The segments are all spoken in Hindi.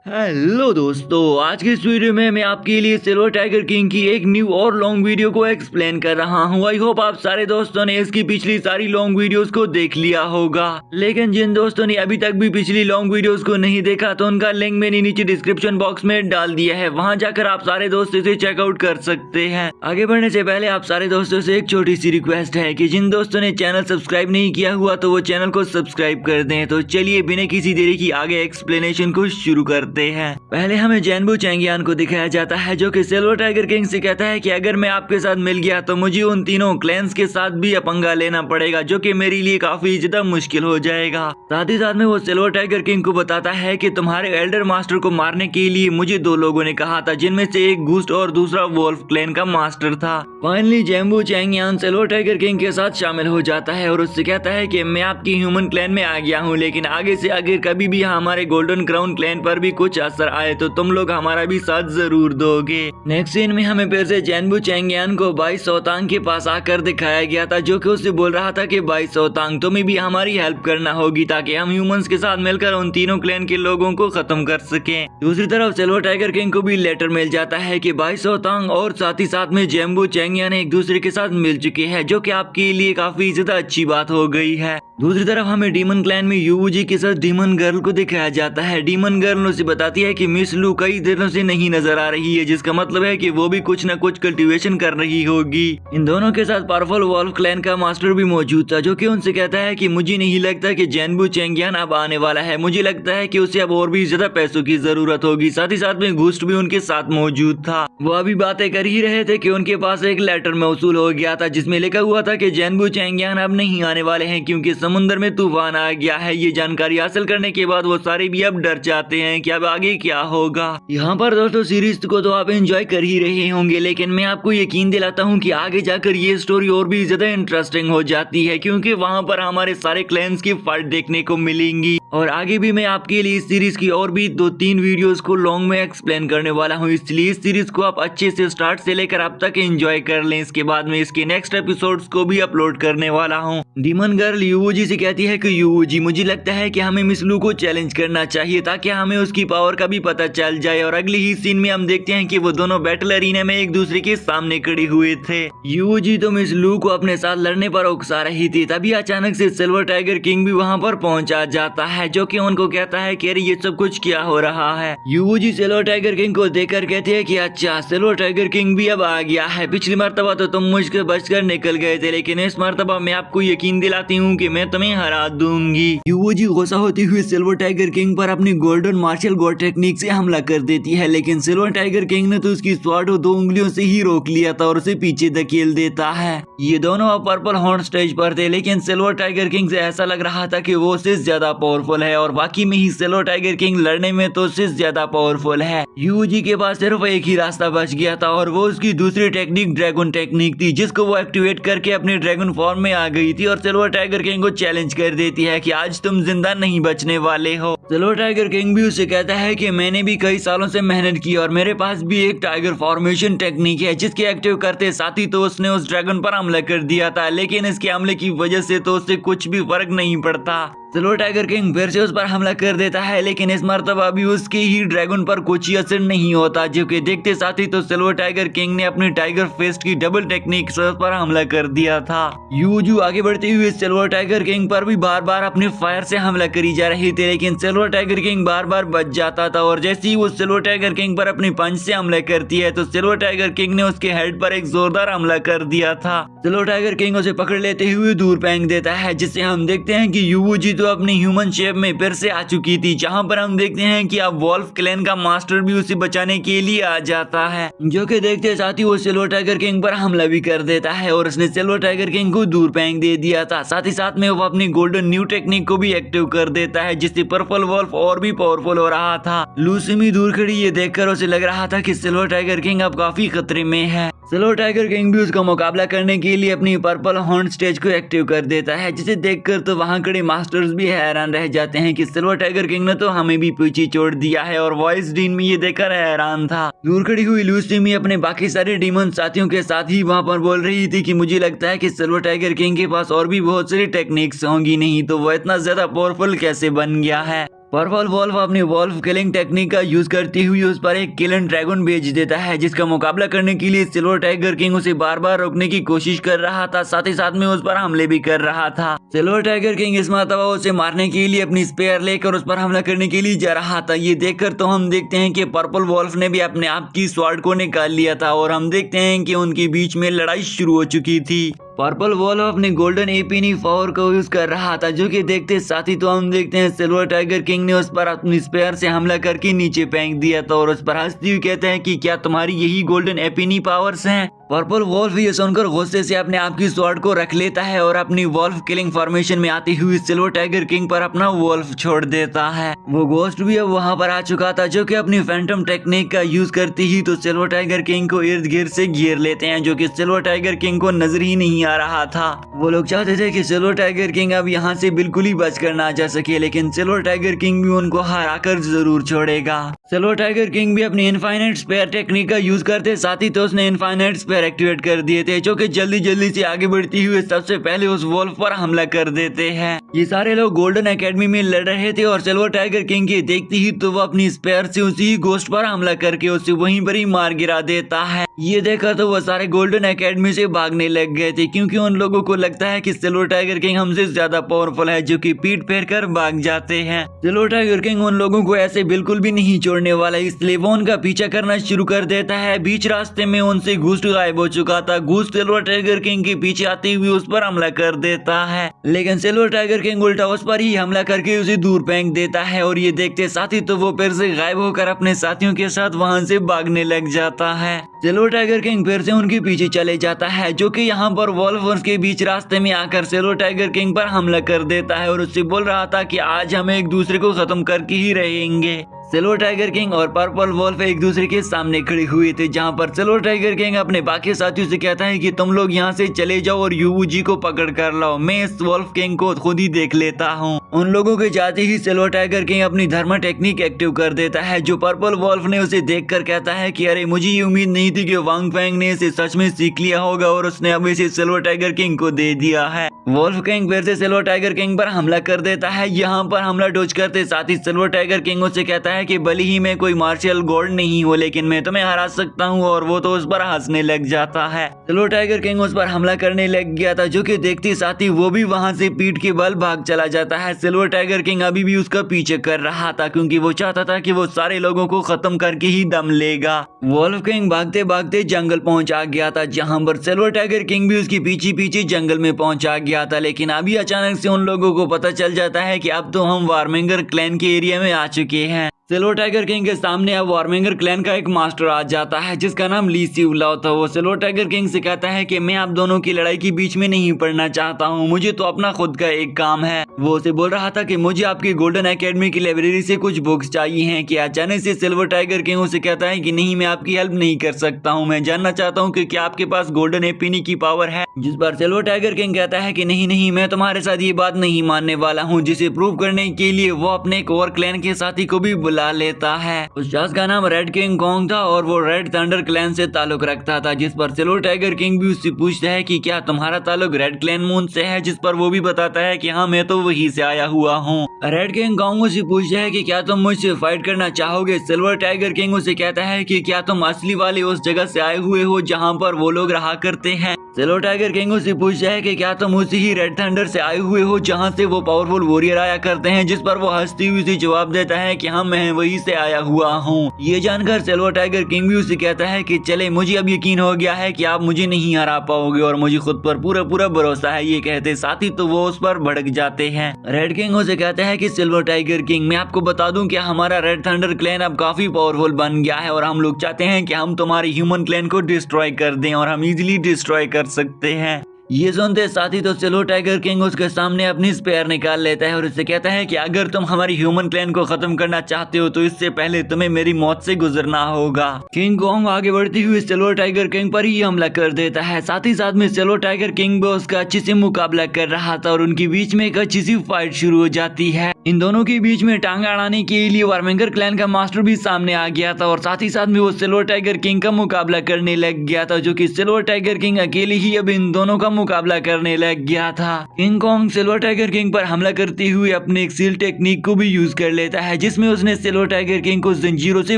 हेलो दोस्तों, आज के इस वीडियो में मैं आपके लिए सिल्वर टाइगर किंग की एक न्यू और लॉन्ग वीडियो को एक्सप्लेन कर रहा हूं। आई होप आप सारे दोस्तों ने इसकी पिछली सारी लॉन्ग वीडियोस को देख लिया होगा, लेकिन जिन दोस्तों ने अभी तक भी पिछली लॉन्ग वीडियोस को नहीं देखा तो उनका लिंक मैंने नीचे डिस्क्रिप्शन बॉक्स में डाल दिया है, वहां जाकर आप सारे दोस्त इसे चेकआउट कर सकते हैं। आगे बढ़ने से पहले आप सारे दोस्तों से एक छोटी सी रिक्वेस्ट है कि जिन दोस्तों ने चैनल सब्सक्राइब नहीं किया हुआ तो वो चैनल को सब्सक्राइब कर दें। तो चलिए बिना किसी देरी की आगे एक्सप्लेनेशन को शुरू करते हैं। पहले हमें जैनबू चैंगियान को दिखाया जाता है जो कि सिल्वर टाइगर किंग से कहता है कि अगर मैं आपके साथ मिल गया तो मुझे उन तीनों क्लैंस के साथ भी पंगा लेना पड़ेगा, जो कि मेरे लिए काफी ज्यादा मुश्किल हो जाएगा। साथ ही साथ में वो सिल्वर टाइगर किंग को बताता है कि तुम्हारे एल्डर मास्टर को मारने के लिए मुझे दो लोगों ने कहा था, जिनमें से एक घूस्ट और दूसरा वोल्फ क्लैन का मास्टर था। फाइनली जैनबू चैंगियान सिल्वर टाइगर किंग के साथ शामिल हो जाता है और उससे कहता है कि मैं आपकी ह्यूमन क्लैन में आ गया हूँ, लेकिन आगे से आगे कभी भी हमारे गोल्डन क्राउन क्लैन पर भी कुछ असर आए तो तुम लोग हमारा भी साथ जरूर दोगे। नेक्स्ट सीन में हमें फिर से जैनबू चैंगियान को भाई सोतांग के पास आकर दिखाया गया था, जो कि उससे बोल रहा था कि भाई सोतांग तुम्हें भी हमारी हेल्प करना होगी ताकि हम ह्यूमंस के साथ मिलकर उन तीनों क्लैन के लोगों को खत्म कर सकें। दूसरी तरफ सिल्वर टाइगर किंग को भी लेटर मिल जाता है कि भाई सोतांग और साथ ही साथ में जैनबू चैंगियान एक दूसरे के साथ मिल चुके हैं, जो कि आपके लिए काफी ज्यादा अच्छी बात हो गई है। दूसरी तरफ हमें डीमन क्लैन में यूवूजी के साथ डीमन गर्ल को दिखाया जाता है। डीमन गर्ल उसे बताती है कि मिस लू कई दिनों से नहीं नजर आ रही है, जिसका मतलब है कि वो भी कुछ न कुछ कल्टीवेशन कर रही होगी। इन दोनों के साथ पावरफुल वॉल्फ क्लैन का मास्टर भी मौजूद था, जो कि उनसे कहता है कि मुझे नहीं लगता कि जैनबू चैंगियान अब आने वाला है, मुझे लगता है कि उसे अब और भी ज्यादा पैसों की जरूरत होगी। साथ ही साथ में घूस्ट भी उनके साथ मौजूद था। वो अभी बातें कर ही रहे थे कि उनके पास एक लेटर मौसूल हो गया था, जिसमें लिखा हुआ था कि जैनबू चैंगियान अब नहीं आने वाले हैं क्योंकि समुद्र में तूफान आ गया है। ये जानकारी हासिल करने के बाद वो सारे भी अब डर जाते हैं कि अब आगे क्या होगा। यहाँ पर दोस्तों सीरीज को तो आप एंजॉय कर ही रहे होंगे, लेकिन मैं आपको यकीन दिलाता हूँ कि आगे जाकर ये स्टोरी और भी ज्यादा इंटरेस्टिंग हो जाती है, क्योंकि वहाँ पर हमारे सारे क्लैंस की फाइट देखने को मिलेंगी। और आगे भी मैं आपके लिए इस सीरीज की और भी 2-3 वीडियोस को लॉन्ग में एक्सप्लेन करने वाला हूँ, इसलिए इस सीरीज को आप अच्छे से स्टार्ट से लेकर अब तक एंजॉय कर लें। इसके बाद में इसके नेक्स्ट एपिसोड्स को भी अपलोड करने वाला हूँ। डीमन गर्ल यूवूजी से कहती है कि यूवूजी मुझे लगता है कि हमें मिस लू को चैलेंज करना चाहिए ताकि हमें उसकी पावर का भी पता चल जाए। और अगले ही सीन में हम देखते हैं कि वो दोनों बैटल अरीना में एक दूसरे के सामने खड़े हुए थे। यूवूजी तो मिस लू को अपने साथ लड़ने पर उकसा रही थी, तभी अचानक से सिल्वर टाइगर किंग भी वहाँ पर पहुँचा जाता है, जो कि उनको कहता है कि अरे ये सब कुछ क्या हो रहा है। यूवूजी सिल्वर टाइगर किंग को देखकर कहते हैं कि अच्छा सिल्वर टाइगर किंग भी अब आ गया है, पिछली मर्तबा तो तुम मुझसे बचकर निकल गए थे, लेकिन इस मर्तबा मैं आपको यकीन दिलाती हूँ कि मैं तुम्हें हरा दूंगी। यूवूजी गुस्सा होती हुई सिल्वर टाइगर किंग पर अपनी गोल्डन मार्शल गॉड टेक्निक से हमला कर देती है, लेकिन सिल्वर टाइगर किंग ने तो उसकी स्वॉर्ड 2 उंगलियों से ही रोक लिया था और उसे पीछे धकेल देता है। ये दोनों अब पर्पल हॉर्न स्टेज पर थे, लेकिन सिल्वर टाइगर किंग से ऐसा लग रहा था कि वो उससे ज्यादा पावरफुल है, और बाकी में ही सिल्वर टाइगर किंग लड़ने में तो उससे ज्यादा पावरफुल है। यूवूजी के पास सिर्फ एक ही रास्ता बच गया था, और वो उसकी दूसरी टेक्निक ड्रैगन टेक्निक थी, जिसको वो एक्टिवेट करके अपने ड्रैगन फॉर्म में आ गई थी और सिल्वर टाइगर किंग को चैलेंज कर देती है कि आज तुम जिंदा नहीं बचने वाले हो। सिल्वर टाइगर किंग भी उससे कहता है कि मैंने भी कई सालों से मेहनत की और मेरे पास भी एक टाइगर फॉर्मेशन टेक्निक है, जिसके एक्टिव करते साथ ही तो उसने उस ड्रैगन पर हमला कर दिया था, लेकिन इसके हमले की वजह से तो उससे कुछ भी फर्क नहीं पड़ता। सिल्वर टाइगर किंग फिर से उस पर हमला कर देता है, लेकिन इस मर्तबा भी उसके ही ड्रैगन पर कुछ ही असर नहीं होता, जो कि देखते साथ ही तो सिल्वर टाइगर किंग ने अपनी टाइगर फेस्ट की डबल टेक्निक से उस पर हमला कर दिया था। यूवूजी आगे बढ़ते हुए सिल्वर टाइगर किंग पर भी बार बार अपने फायर से हमला करी जा रही थी, लेकिन सिल्वर टाइगर किंग बार बार बच जाता था। और जैसे ही वो सिल्वर टाइगर किंग पर अपनी पंच से हमला करती है तो सिल्वर टाइगर किंग ने उसके हेड पर एक जोरदार हमला कर दिया था। सिल्वर टाइगर किंग उसे पकड़ लेते हुए दूर फेंक देता है, जिससे हम देखते हैं कि यूवूजी तो अपनी ह्यूमन शेप में फिर से आ चुकी थी, जहां पर हम देखते हैं कि अब वॉल्फ क्लैन का मास्टर भी उसे बचाने के लिए आ जाता है, जो कि देखते साथ ही वो सिल्वर टाइगर किंग पर हमला भी कर देता है और उसने सिल्वर टाइगर किंग को दूर फेंक दे दिया था। साथ ही साथ में वो अपनी गोल्डन न्यू टेक्निक को भी एक्टिव कर देता है, जिससे पर्पल वॉल्फ और भी पावरफुल हो रहा था। लूसी दूर खड़ी ये देखकर उसे लग रहा था कि सिल्वर टाइगर किंग अब काफी खतरे में है। सिल्वर टाइगर किंग भी उसका मुकाबला करने के लिए अपनी पर्पल हॉर्न स्टेज को एक्टिव कर देता है, जिसे देखकर तो वहां खड़े मास्टर्स भी हैरान रह जाते हैं कि सिल्वर टाइगर किंग ने तो हमें भी पीछे छोड़ दिया है, और वॉइस डीन में ये देखकर हैरान था। दूर खड़ी हुई लूसी अपने बाकी सारे डीमन साथियों के साथ ही वहां पर बोल रही थी कि मुझे लगता है कि सिल्वर टाइगर किंग के पास और भी बहुत सारी टेक्निक्स होंगी, नहीं तो वो इतना ज्यादा पावरफुल कैसे बन गया है। पर्पल वॉल्फ अपनी वॉल्फ किलिंग टेक्निक का यूज करते हुए उस पर एक किलन ड्रैगन भेज देता है, जिसका मुकाबला करने के लिए सिल्वर टाइगर किंग उसे बार बार रोकने की कोशिश कर रहा था, साथ ही साथ में उस पर हमले भी कर रहा था। सिल्वर टाइगर किंग इस मर्तबा उसे मारने के लिए अपनी स्पेयर लेकर उस पर हमला करने के लिए जा रहा था। ये देखकर तो हम देखते हैं कि पर्पल वॉल्फ ने भी अपने आप की स्वॉर्ड को निकाल लिया था और हम देखते हैं कि उनके बीच में लड़ाई शुरू हो चुकी थी। पर्पल वॉल्फ अपने गोल्डन एपीनी पावर को यूज कर रहा था, जो कि देखते साथ ही तो हम देखते हैं सिल्वर टाइगर किंग ने उस पर अपनी स्पेयर से हमला करके नीचे फेंक दिया था और उस पर हंसते हुए कहते हैं कि क्या तुम्हारी यही गोल्डन एपीनी पावर्स हैं। पर्पल वॉल्फ ये सुनकर गुस्से से अपने आप की स्वॉर्ड को रख लेता है और अपनी वॉल्फ किलिंग फॉर्मेशन में आती हुई सिल्वर टाइगर किंग पर अपना वॉल्फ छोड़ देता है। वो गोस्ट भी अब वहां पर आ चुका था, जो कि अपनी फैंटम टेक्निक का यूज करती ही तो सिल्वर टाइगर किंग को इर्द गिर्द से घेर लेते हैं, जो कि सिल्वर टाइगर किंग को नजर ही नहीं आ रहा था। वो लोग चाहते थे कि सिल्वर टाइगर किंग अब यहाँ से बिल्कुल ही बचकर ना जा सके, लेकिन सिल्वर टाइगर किंग भी उनको हराकर जरूर छोड़ेगा। सिल्वर टाइगर किंग भी अपनी इनफाइनाइट स्पेयर टेक्निक का यूज करते, साथ ही तो उसने इनफाइनाइट स्पेयर एक्टिवेट कर दिए थे, जो कि जल्दी जल्दी से आगे बढ़ती हुए सबसे पहले उस वॉल्फ पर हमला कर देते हैं। ये सारे लोग गोल्डन एकेडमी में लड़ रहे थे और सिल्वर टाइगर किंग के देखते ही तो वो अपनी स्पेयर से उसी गोस्ट पर हमला करके उसे वहीं पर ही मार गिरा देता है। ये देखा तो वो सारे गोल्डन एकेडमी से भागने लग गए थे, क्योंकि उन लोगों को लगता है कि सिल्वर टाइगर किंग हमसे ज्यादा पावरफुल है, जो कि पीठ फेर कर भाग जाते हैं। सिल्वर टाइगर किंग उन लोगों को ऐसे बिल्कुल भी नहीं छोड़ने वाला, इसलिए वो उनका पीछा करना शुरू कर देता है। बीच रास्ते में उनसे घूस्ट गायब हो चुका था। घूस्ट सिल्वर टाइगर किंग के पीछे आते हुए उस पर हमला कर देता है, लेकिन सिल्वर टाइगर किंग उल्टा उस पर ही हमला करके उसे दूर फेंक देता है और ये देखते साथ ही तो वो फिर से गायब होकर अपने साथियों के साथ वहां से भागने लग जाता है। सिल्वर टाइगर किंग फिर से उनके पीछे चले जाता है, जो कि यहाँ पर वॉल्फ के बीच रास्ते में आकर सिल्वर टाइगर किंग पर हमला कर देता है और उससे बोल रहा था कि आज हम एक दूसरे को खत्म करके ही रहेंगे। सिल्वर टाइगर किंग और पर्पल वॉल्फ एक दूसरे के सामने खड़े हुए थे, जहां पर सिल्वर टाइगर किंग अपने बाकी साथियों से कहता है कि तुम लोग यहां से चले जाओ और यूवूजी को पकड़ कर लाओ, मैं इस वॉल्फ किंग को खुद ही देख लेता हूं। उन लोगों के जाते ही सिल्वर टाइगर किंग अपनी धर्म टेक्निक एक्टिव कर देता है, जो पर्पल वॉल्फ ने उसे देखकर कहता है कि अरे मुझे ये उम्मीद नहीं थी कि वांग फैंग ने इसे सच में सीख लिया होगा और उसने अब इसे सिल्वर टाइगर किंग को दे दिया है। वॉल्फ किंग फिर से सिल्वर टाइगर किंग पर हमला कर देता है। यहाँ पर हमला डोज करते साथ ही सिल्वर टाइगर किंग उससे कहता है कि भले ही मैं कोई मार्शल गॉड नहीं हूँ, लेकिन मैं तुम्हें हरा सकता हूँ, और वो तो उस पर हंसने लग जाता है। सिल्वर टाइगर किंग उस पर हमला करने लग गया था, जो कि देखते साथ ही वो भी वहां से पीठ के बल भाग चला जाता है। सिल्वर टाइगर किंग अभी भी उसका पीछे कर रहा था, क्योंकि वो चाहता था कि वो सारे लोगों को खत्म करके ही दम लेगा। वॉल्फ किंग भागते भागते जंगल पहुंचा गया था, जहां पर सिल्वर टाइगर किंग भी उसके पीछे पीछे जंगल में पहुंचा गया था, लेकिन अभी अचानक से उन लोगों को पता चल जाता है कि अब तो हम वार्मिंगर क्लैन के एरिया में आ चुके हैं। सिल्वर टाइगर किंग के सामने अब वार्मिंगर क्लैन का एक मास्टर आ जाता है, जिसका नाम ली सिवलाओ था। वो सिल्वर टाइगर किंग से कहता है कि मैं आप दोनों की लड़ाई के बीच में नहीं पड़ना चाहता हूँ, मुझे तो अपना खुद का एक काम है। वो उसे बोल रहा था कि मुझे आपकी गोल्डन एकेडमी की लाइब्रेरी से कुछ बुक्स चाहिए हैं। कि अचानक से सिल्वर टाइगर किंग उसे कहता है कि नहीं, मैं आपकी हेल्प नहीं कर सकता हूँ, मैं जानना चाहता हूँ कि क्या आपके पास गोल्डन एपीनी की पावर है। जिस पर सिल्वर टाइगर किंग कहता है कि नहीं नहीं, मैं तुम्हारे साथ ये बात नहीं मानने वाला हूँ, जिसे प्रूव करने के लिए वो अपने एक और क्लैन के साथी को भी बुला लेता है। उस शख्स का नाम रेड किंग कॉन्ग था और वो रेड थंडर क्लैन से ताल्लुक रखता था। जिस पर सिल्वर टाइगर किंग भी उससे पूछता है कि क्या तुम्हारा ताल्लुक रेड क्लैन मून से है, जिस पर वो भी बताता है कि हाँ, मैं तो वहीं से आया हुआ हूँ। रेड किंग कॉन्ग उसे पूछता है कि क्या तुम मुझसे फाइट करना चाहोगे। सिल्वर टाइगर किंग उसे कहता है कि क्या तुम असली वाले उस जगह से आए हुए हो जहाँ पर वो लोग रहा करते हैं। सिल्वर टाइगर किंग उसे पूछता है कि क्या तुम उसी ही रेड थंडर से आए हुए हो जहाँ से वो पावरफुल वॉरियर आया करते हैं। जिस पर वो हंसती हुई उसे जवाब देता है कि हाँ, मैं वहीं से आया हुआ हूँ। ये जानकर सिल्वर टाइगर किंग भी उसे कहता है कि चले, मुझे अब यकीन हो गया है कि आप मुझे नहीं हरा पाओगे और मुझे खुद पर पूरा पूरा भरोसा है। ये कहते साथ ही तो वो उस पर भड़क जाते हैं। रेड किंग उसे कहता है कि सिल्वर टाइगर किंग, मैं आपको बता दूं कि हमारा रेड थंडर क्लैन अब काफी पावरफुल बन गया है और हम लोग चाहते हैं कि हम तुम्हारे ह्यूमन क्लैन को डिस्ट्रॉय कर दें और हम इजीली डिस्ट्रॉय कर सकते हैं। ये सुनते साथ ही तो सिल्वर टाइगर किंग उसके सामने अपनी स्पेयर निकाल लेता है और उससे कहता है कि अगर तुम हमारी ह्यूमन क्लैन को खत्म करना चाहते हो तो इससे पहले तुम्हें मेरी मौत से गुजरना होगा। किंग कॉन्ग आगे बढ़ती हुई सिल्वर टाइगर किंग पर ही हमला कर देता है। साथ ही साथ में सिल्वर टाइगर किंग भी उसका अच्छे से मुकाबला कर रहा था और उनके बीच में एक अच्छी सी फाइट शुरू हो जाती है। इन दोनों के बीच में टांग अड़ाने के लिए वार्मिंगर क्लैन का मास्टर भी सामने आ गया था और साथ ही साथ में वो सिल्वर टाइगर किंग का मुकाबला करने लग गया था, जो कि सिल्वर टाइगर किंग अकेले ही अब इन दोनों का मुकाबला करने लग गया था। King Kong silver tiger king पर हमला करते हुए अपने एक सील टेक्निक को भी यूज कर लेता है, जिसमें उसने सिल्वर टाइगर किंग को जंजीरों से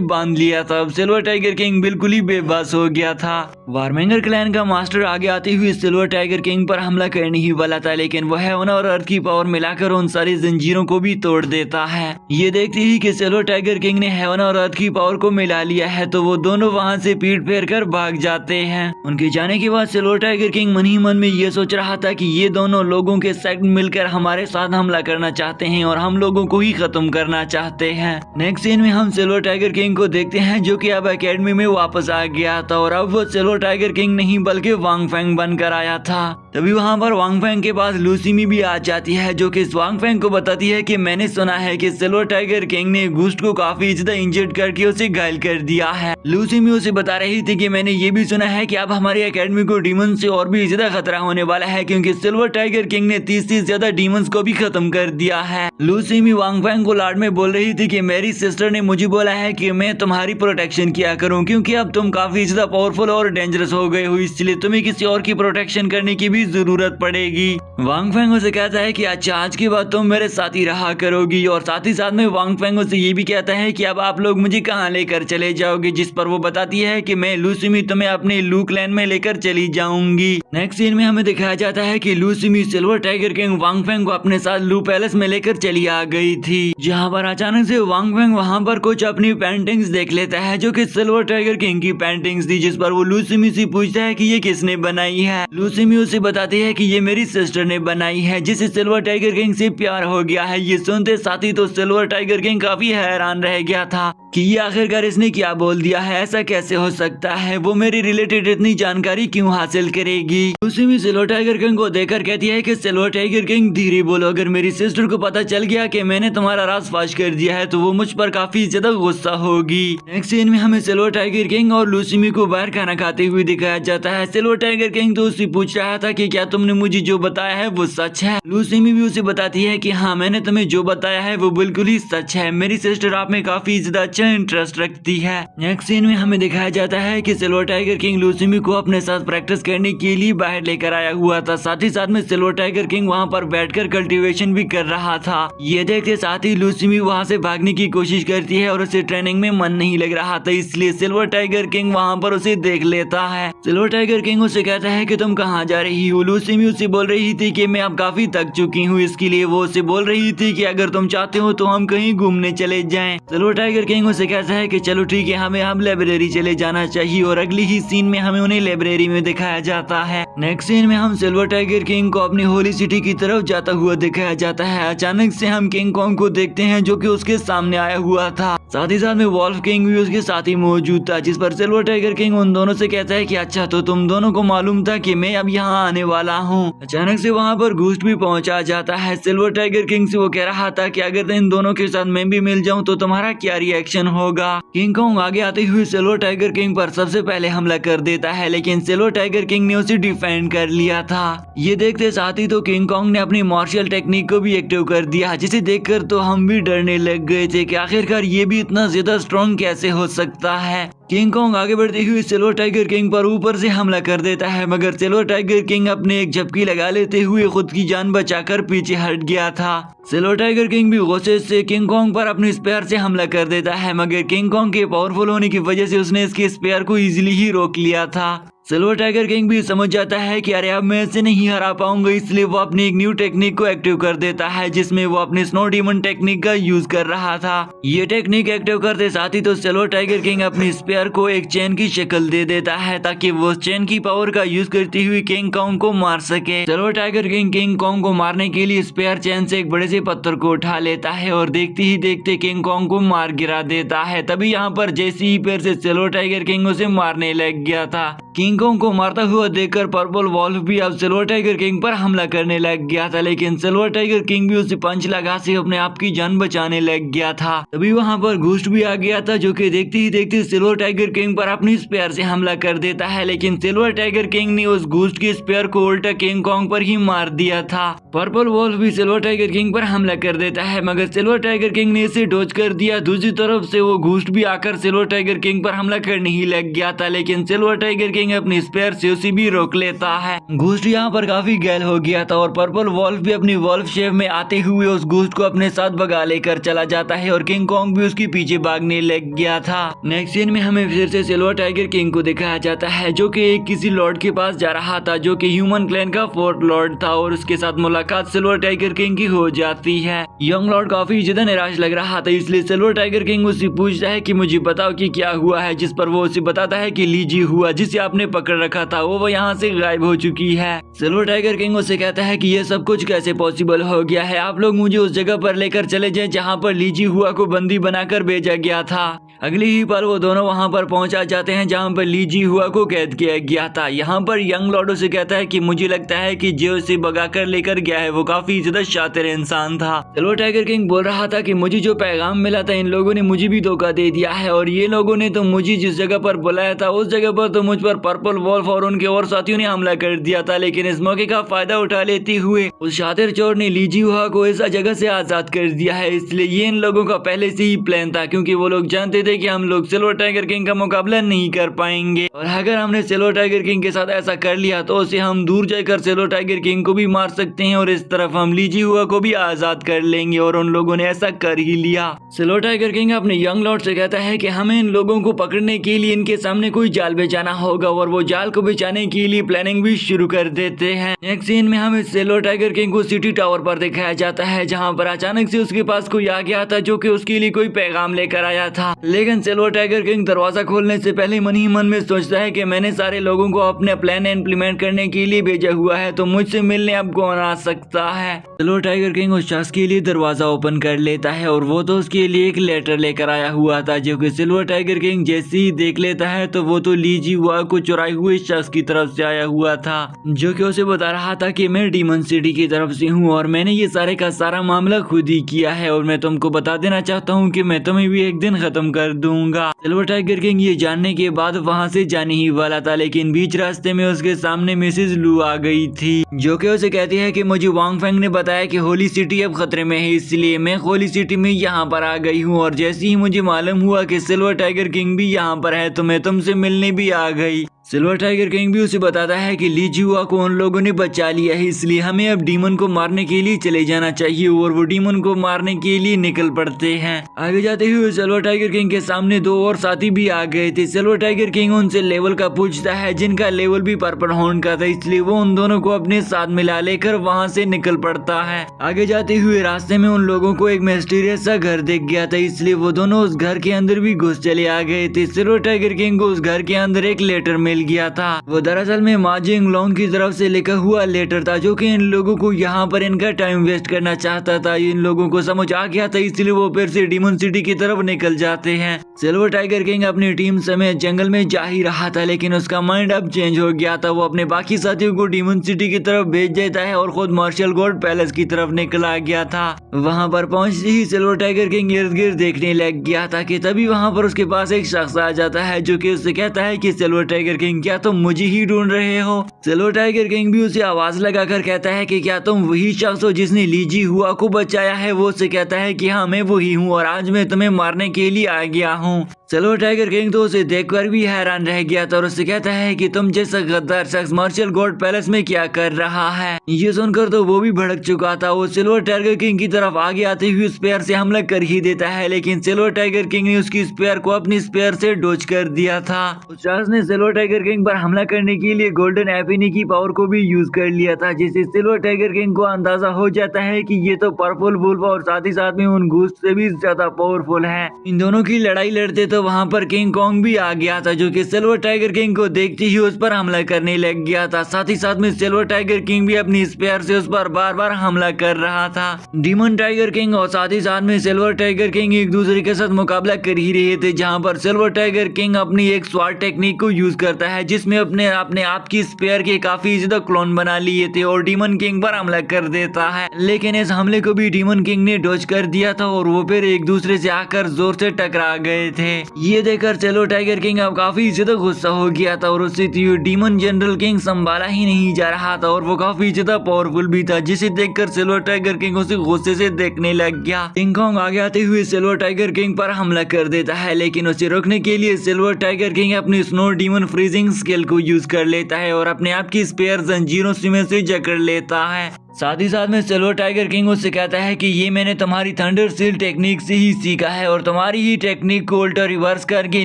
बांध लिया था। अब सिल्वर टाइगर किंग बिल्कुल ही बेबस हो गया था। वार्मिंगर क्लैन का मास्टर आगे आते हुए सिल्वर टाइगर किंग पर हमला करने ही वाला था, लेकिन वह हेवन और अर्थ की पावर मिलाकर उन सारी जंजीरों को भी तोड़ देता है। ये देखते ही कि सिल्वर टाइगर किंग ने हेवन और अर्थ की पावर को मिला लिया है, तो वो दोनों वहाँ से पीठ फेर कर भाग जाते हैं। उनके जाने के बाद सिल्वर टाइगर किंग मन ही मन में ये सोच रहा था कि ये दोनों लोगों के सेट मिलकर हमारे साथ हमला करना चाहते हैं और हम लोगों को ही खत्म करना चाहते हैं। नेक्स्ट सीन में हम सिल्वर टाइगर किंग को देखते हैं, जो कि अब एकेडमी में वापस आ गया था और अब वो सिल्वर टाइगर किंग नहीं बल्कि वांग फेंग बनकर आया था। तभी वहाँ पर वांग फेंग के पास लूसीमी भी आ जाती है, जो कि वांग फेंग को बताती है कि मैंने सुना है कि सिल्वर टाइगर किंग ने घूस्ट को काफी ज्यादा इंजर्ड करके उसे घायल कर दिया है। लूसीमी उसे बता रही थी कि मैंने ये भी सुना है कि अब हमारी एकेडमी को डीमन से और भी ज्यादा खतरा होने वाला है, क्योंकि सिल्वर टाइगर किंग ने 30 से ज्यादा डीमंस को भी खत्म कर दिया है। लूसीमी वांग फेंग को लाड में बोल रही थी कि मेरी सिस्टर ने मुझे बोला है कि मैं तुम्हारी प्रोटेक्शन किया करूं, क्योंकि अब तुम काफी ज्यादा पावरफुल और डेंजरस हो गए हो, इसलिए तुम्हें किसी और की प्रोटेक्शन करने की भी जरूरत पड़ेगी। वांग फेंग उसे कहता है कि अच्छा आज के बाद तुम मेरे साथ ही रहा करोगी, और साथ ही साथ में वांग फेंग उसे ये भी कहता है कि अब आप लोग मुझे कहाँ लेकर चले जाओगे, जिस पर वो बताती है कि मैं लूसीमी तुम्हें अपने लू क्लैन में लेकर चली जाऊंगी। नेक्स्ट सीन में हमें दिखाया जाता है कि लूसीमी सिल्वर टाइगर किंग वांग फेंग को अपने साथ लू पैलेस में लेकर चली आ गई थी, जहाँ पर अचानक से वांग फेंग वहाँ पर कुछ अपनी पेंटिंग्स देख लेता है, जो कि सिल्वर टाइगर किंग की पेंटिंग्स थी, जिस पर वो लूसीमी से पूछता है कि ये किसने बनाई है। लूसीमी उसे बताती है कि ये मेरी सिस्टर ने बनाई है, जिसे सिल्वर टाइगर किंग से प्यार हो गया है। ये सुनते साथ ही तो सिल्वर टाइगर किंग काफी हैरान रह गया था कि ये आखिरकार इसने क्या बोल दिया है, ऐसा कैसे हो सकता है, वो मेरी रिलेटेड इतनी जानकारी क्यों हासिल करेगी। लूसीमी सिल्वर टाइगर किंग को देखकर कहती है कि सिल्वर टाइगर किंग धीरे बोलो, अगर मेरी सिस्टर को पता चल गया कि मैंने तुम्हारा राज फाश कर दिया है तो वो मुझ पर काफी ज्यादा गुस्सा होगी। नेक्स्ट सीन में हमें सिल्वर टाइगर किंग और लूसीमी को बाहर खाना खाते हुए दिखाया जाता है। सिल्वर टाइगर किंग तो उससे पूछ रहा था कि क्या तुमने मुझे जो बताया है वो सच है। लूसीमी भी उसे बताती है कि हाँ मैंने तुम्हें जो बताया है वो बिल्कुल ही सच है, मेरी सिस्टर आप में काफी ज्यादा अच्छा इंटरेस्ट रखती है। नेक्स्ट सीन में हमें दिखाया जाता है कि सिल्वर टाइगर किंग लूसीमी को अपने साथ प्रैक्टिस करने के लिए बाहर लेकर आया हुआ था, साथ ही साथ में सिल्वर टाइगर किंग वहाँ पर बैठकर कल्टीवेशन भी कर रहा था। ये देखते साथ ही लूसीमी वहाँ से भागने की कोशिश करती है और उसे ट्रेनिंग में मन नहीं लग रहा था, इसलिए सिल्वर टाइगर किंग वहाँ पर उसे देख लेता है। सिल्वर टाइगर किंग उसे कहता है कि तुम कहाँ जा रही हो। लूसीमी उसे बोल रही थी कि मैं अब काफी थक चुकी हूँ, इसके लिए वो उसे बोल रही थी कि अगर तुम चाहते हो तो हम कहीं घूमने चले जाएं। सिल्वर टाइगर किंग उसे कहता है कि चलो ठीक है, हमें अब लाइब्रेरी चले जाना चाहिए, और अगली ही सीन में हमें उन्हें लाइब्रेरी में दिखाया जाता है। नेक्स्ट सीन में हम सिल्वर टाइगर किंग को अपनी होली सिटी की तरफ जाता हुआ दिखाया जाता है। अचानक से हम किंग कॉन्ग को देखते हैं, जो कि उसके सामने आया हुआ था, साथ ही साथ में वॉल्फ किंग भी उसके साथ ही मौजूद था, जिस पर सिल्वर टाइगर किंग उन दोनों से कहता है कि अच्छा तो तुम दोनों को मालूम था कि मैं अब यहाँ आने वाला हूँ। अचानक से वहाँ पर घूस्ट भी पहुंचा जाता है। सिल्वर टाइगर किंग से वो कह रहा था कि अगर इन दोनों के साथ मैं भी मिल जाऊँ तो तुम्हारा क्या रिएक्शन होगा। किंग कॉन्ग आगे आते हुए सिल्वर टाइगर किंग पर सबसे पहले हमला कर देता है, लेकिन सिल्वर टाइगर किंग ने उसे डिफेंड कर लिया था। ये देखते साथ ही तो किंग कॉन्ग ने अपनी मार्शल टेक्निक को भी एक्टिव कर दिया, जिसे देखकर तो हम भी डरने लग गए थे कि आखिरकार ये भी इतना ज्यादा स्ट्रॉन्ग कैसे हो सकता है। किंग कॉन्ग आगे बढ़ते हुए सिल्वर टाइगर किंग पर ऊपर से हमला कर देता है, मगर सिल्वर टाइगर किंग अपने एक झपकी लगा लेते हुए खुद की जान बचाकर पीछे हट गया था। सिल्वर टाइगर किंग भी गुस्से से किंग कॉन्ग पर अपने स्पेयर से हमला कर देता है, मगर किंग कॉन्ग के पावरफुल होने की वजह से उसने इसके स्पेयर को इजीली ही रोक लिया था। सिल्वर टाइगर किंग भी समझ जाता है कि अरे अब मैं इसे नहीं हरा पाऊंगा, इसलिए वो अपनी एक न्यू टेक्निक को एक्टिव कर देता है, जिसमें वो अपनी स्नो डीमन टेक्निक का यूज कर रहा था। ये टेक्निक एक्टिव करते साथ ही तो सिल्वर टाइगर किंग अपनी स्पेयर को एक चेन की शक्ल दे देता है, ताकि वो चेन की पावर का यूज करते हुए किंग कॉन्ग को मार सके। Silver tiger king king Kong को मारने के लिए स्पेयर चेन से एक बड़े से पत्थर को उठा लेता है और देखते ही देखते किंग कॉन्ग को मार गिरा देता है। तभी यहाँ पर जैसे ही पैर से सिल्वर टाइगर किंग उसे मारने लग गया था। किंग कॉन्ग को मारता हुआ देखकर पर्पल वॉल्फ भी अब सिल्वर टाइगर किंग पर हमला करने लग गया था, लेकिन सिल्वर टाइगर किंग भी उसे पंच लगा से अपने आप की जान बचाने लग गया था। तभी वहाँ पर घूस्ट भी आ गया था, जो कि देखते ही देखते सिल्वर टाइगर किंग पर अपनी स्पेयर से हमला कर देता है, लेकिन सिल्वर टाइगर किंग ने उस घूस्ट के स्पेयर को उल्टा किंग कॉन्ग पर ही मार दिया था। पर्पल वॉल्फ भी सिल्वर टाइगर किंग पर हमला कर देता है, मगर सिल्वर टाइगर किंग ने इसे डॉज कर दिया। दूसरी तरफ से वो घूस्ट भी आकर सिल्वर टाइगर किंग पर हमला करने ही लग गया था, लेकिन सिल्वर टाइगर किंग अपनी अपनी स्पेयर से उसे भी रोक लेता है। घोस्ट यहाँ पर काफी गैल हो गया था और पर्पल वॉल्फ भी अपनी वॉल्फ शेप में आते हुए उस घोस्ट को अपने साथ भगा लेकर चला जाता है और किंग कॉन्ग भी उसके पीछे भागने लग गया था। नेक्स्ट सीन में हमें फिर से सिल्वर टाइगर किंग को दिखाया जाता है जो कि एक किसी लॉर्ड के पास जा रहा था जो कि ह्यूमन क्लैन का फोर्थ लॉर्ड था और उसके साथ मुलाकात सिल्वर टाइगर किंग की हो जाती है। यंग लॉर्ड काफी ज्यादा निराश लग रहा था, इसलिए सिल्वर टाइगर किंग उससे पूछता है कि मुझे बताओ कि क्या हुआ है, जिस पर वो उसे बताता है कि लीजी हुआ जिसे आपने पकड़ रखा था वो यहाँ से गायब हो चुकी है। सिल्वर टाइगर किंग उससे कहता है कि ये सब कुछ कैसे पॉसिबल हो गया है, आप लोग मुझे उस जगह पर लेकर चले जाए जहाँ पर लीजी हुआ को बंदी बनाकर भेजा गया था। अगली ही पल वो दोनों वहाँ पर पहुंचा जाते हैं जहाँ पर लीजी हुआ को कैद किया गया था। यहाँ पर यंग लॉर्ड से कहता है कि मुझे लगता है कि जो उसे भगाकर लेकर गया है वो काफी ज्यादा शातिर इंसान था। सिल्वर टाइगर किंग बोल रहा था कि मुझे जो पैगाम मिला था इन लोगों ने मुझे भी धोखा दे दिया है और ये लोगों ने तो मुझे जिस जगह पर बुलाया था उस जगह पर तो मुझ पर पर्पल वॉल्फ और उनके और साथियों ने हमला कर दिया था, लेकिन इस मौके का फायदा उठा लेते हुए उस शातिर चोर ने लीजी हुआ को इस जगह से आजाद कर दिया है। इसलिए ये इन लोगों का पहले से ही प्लान था क्योंकि वो लोग जानते थे कि हम लोग सिल्वर टाइगर किंग का मुकाबला नहीं कर पाएंगे और अगर हमने सिल्वर टाइगर किंग के साथ ऐसा कर लिया तो उसे हम दूर जाकर सिल्वर टाइगर किंग को भी मार सकते हैं और इस तरफ हम लीजी हुआ को भी आजाद कर लेंगे और उन लोगों ने ऐसा कर ही लिया। सिल्वर टाइगर किंग अपने यंग लॉर्ड से कहता है कि हमें इन लोगों को पकड़ने के लिए इनके सामने कोई जाल बिछाना होगा और वो जाल को बिछाने के लिए प्लानिंग भी शुरू कर देते हैं। नेक्स्ट सीन में हमें सिल्वर टाइगर किंग को सिटी टावर पर दिखाया जाता है जहाँ पर अचानक से उसके पास कोई आ गया था जो कि उसके लिए कोई पैगाम लेकर आया था, लेकिन सिल्वर टाइगर किंग दरवाजा खोलने से पहले मन ही मन में सोचता है कि मैंने सारे लोगों को अपने प्लान इम्प्लीमेंट करने के लिए भेजा हुआ है तो मुझसे मिलने अब कौन आ सकता है। सिल्वर टाइगर किंग उस शख्स के लिए दरवाजा ओपन कर लेता है और वो तो उसके लिए एक लेटर लेकर आया हुआ था जो कि सिल्वर टाइगर किंग जैसे ही देख लेता है तो वो तो लीजी हुआ को चुराए हुए शख्स की तरफ से आया हुआ था जो कि उसे बता रहा था कि मैं डीमन सिटी की तरफ से हूँ और मैंने ये सारे का सारा मामला खुद ही किया है और मैं तुमको बता देना चाहता हूँ कि मैं तुम्हें भी एक दिन खत्म कर दूंगा। सिल्वर टाइगर किंग ये जानने के बाद वहाँ से जाने ही वाला था, लेकिन बीच रास्ते में उसके सामने मिसेज लू आ गई थी जो कि उसे कहती है कि मुझे वांग फेंग ने बताया कि होली सिटी अब खतरे में है, इसलिए मैं होली सिटी में यहाँ पर आ गई हूँ और जैसे ही मुझे मालूम हुआ कि सिल्वर टाइगर किंग भी यहाँ पर है तो मैं तुमसे मिलने भी आ गई। सिल्वर टाइगर किंग भी उसे बताता है कि लीजी हुआ को उन लोगों ने बचा लिया है, इसलिए हमें अब डीमन को मारने के लिए चले जाना चाहिए और वो डीमन को मारने के लिए निकल पड़ते हैं। आगे जाते हुए सिल्वर टाइगर किंग के सामने दो और साथी भी आ गए थे। सिल्वर टाइगर किंग उनसे लेवल का पूछता है जिनका लेवल भी पर्पल हॉर्न का था, इसलिए वो उन दोनों को अपने साथ मिला लेकर वहाँ से निकल पड़ता है। आगे जाते हुए रास्ते में उन लोगों को एक मिस्टीरियस सा घर दिख गया था, इसलिए वो दोनों उस घर के अंदर भी घुस चले आ गए थे। सिल्वर टाइगर किंग को उस घर के अंदर एक लेटर मिल गया था, वो दरअसल में मा जिंगलोंग की तरफ से लिखा हुआ लेटर था जो कि इन लोगों को यहाँ पर इनका टाइम वेस्ट करना चाहता था। इन लोगों को समझ आ गया था, इसलिए वो फिर से डीमन सिटी की तरफ निकल जाते हैं। सिल्वर टाइगर किंग अपनी टीम समेत जंगल में जा ही रहा था, लेकिन उसका माइंड अब चेंज हो गया था। वो अपने बाकी साथियों को डीमन सिटी की तरफ भेज देता है और खुद मार्शल गॉड पैलेस की तरफ निकला गया था। वहाँ पर पहुंचते ही सिल्वर टाइगर किंग इर्द गिर्द देखने लग गया था कि तभी वहाँ पर उसके पास एक शख्स आ जाता है जो कि उससे कहता है कि सिल्वर टाइगर किंग क्या तुम मुझे ही ढूंढ रहे हो। सिल्वर टाइगर किंग भी उसे आवाज लगाकर कहता है कि क्या तुम वही शख्स हो जिसने लीजी हुआ को बचाया है। वो उसे कहता है कि हाँ मैं वही हूँ और आज मैं तुम्हें मारने के लिए आ गया हूँ। सिल्वर टाइगर किंग तो उसे देखकर भी हैरान रह गया था और उससे कहता है कि तुम जैसा गद्दार शख्स मार्शल गॉड पैलेस में क्या कर रहा है। ये सुनकर तो वो भी भड़क चुका था। वो सिल्वर टाइगर किंग की तरफ आगे आते हुए स्पेयर से हमला कर ही देता है, लेकिन सिल्वर टाइगर किंग ने उसकी स्पेयर को अपनी स्पेयर से डोज कर दिया था। उस शख्स ने सिल्वर टाइगर किंग पर हमला करने के लिए गोल्डन एपिनी की पावर को भी यूज कर लिया था, जिससे सिल्वर टाइगर किंग को अंदाजा हो जाता है कि ये तो पर्पल वुल्फ और साथ ही साथ में उन घूस से भी ज्यादा पावरफुल है। इन दोनों की लड़ाई लड़ते तो वहाँ पर किंग कॉन्ग भी आ गया था जो कि सिल्वर टाइगर किंग को देखते ही उस पर हमला करने लग गया था। साथ ही साथ में सिल्वर टाइगर किंग भी अपनी स्पेयर से उस पर बार बार हमला कर रहा था। डीमन टाइगर किंग और साथ ही साथ में सिल्वर टाइगर किंग एक दूसरे के साथ मुकाबला कर ही रहे थे, जहाँ पर सिल्वर टाइगर किंग अपनी एक स्वाट टेक्निक को यूज करता है जिसमें अपने आप की स्पेयर के काफी ज्यादा क्लोन बना लिए थे और डीमन किंग पर हमला कर देता है, लेकिन इस हमले को भी डीमन किंग ने डॉज कर दिया था और वो फिर एक दूसरे से आकर जोर से टकरा गए थे। ये देखकर सिल्वर टाइगर किंग अब काफी ज्यादा गुस्सा हो गया था और उससे डीमन जनरल किंग संभाला ही नहीं जा रहा था और वो काफी ज्यादा पावरफुल भी था, जिसे देखकर सिल्वर टाइगर किंग उसे गुस्से से देखने लग गया। किंग कॉन्ग आगे आते हुए सिल्वर टाइगर किंग पर हमला कर देता है, लेकिन उसे रोकने के लिए सिल्वर टाइगर किंग अपनी स्नो डीमन फ्रीजिंग स्किल को यूज कर लेता है और अपने आप की स्पेयर जंजीरों में से जकड़ लेता है। साथ ही साथ में सिल्वर टाइगर किंग उससे कहता है कि ये मैंने तुम्हारी थंडर सील टेक्निक से ही सीखा है और तुम्हारी ही टेक्निक को उल्टा रिवर्स करके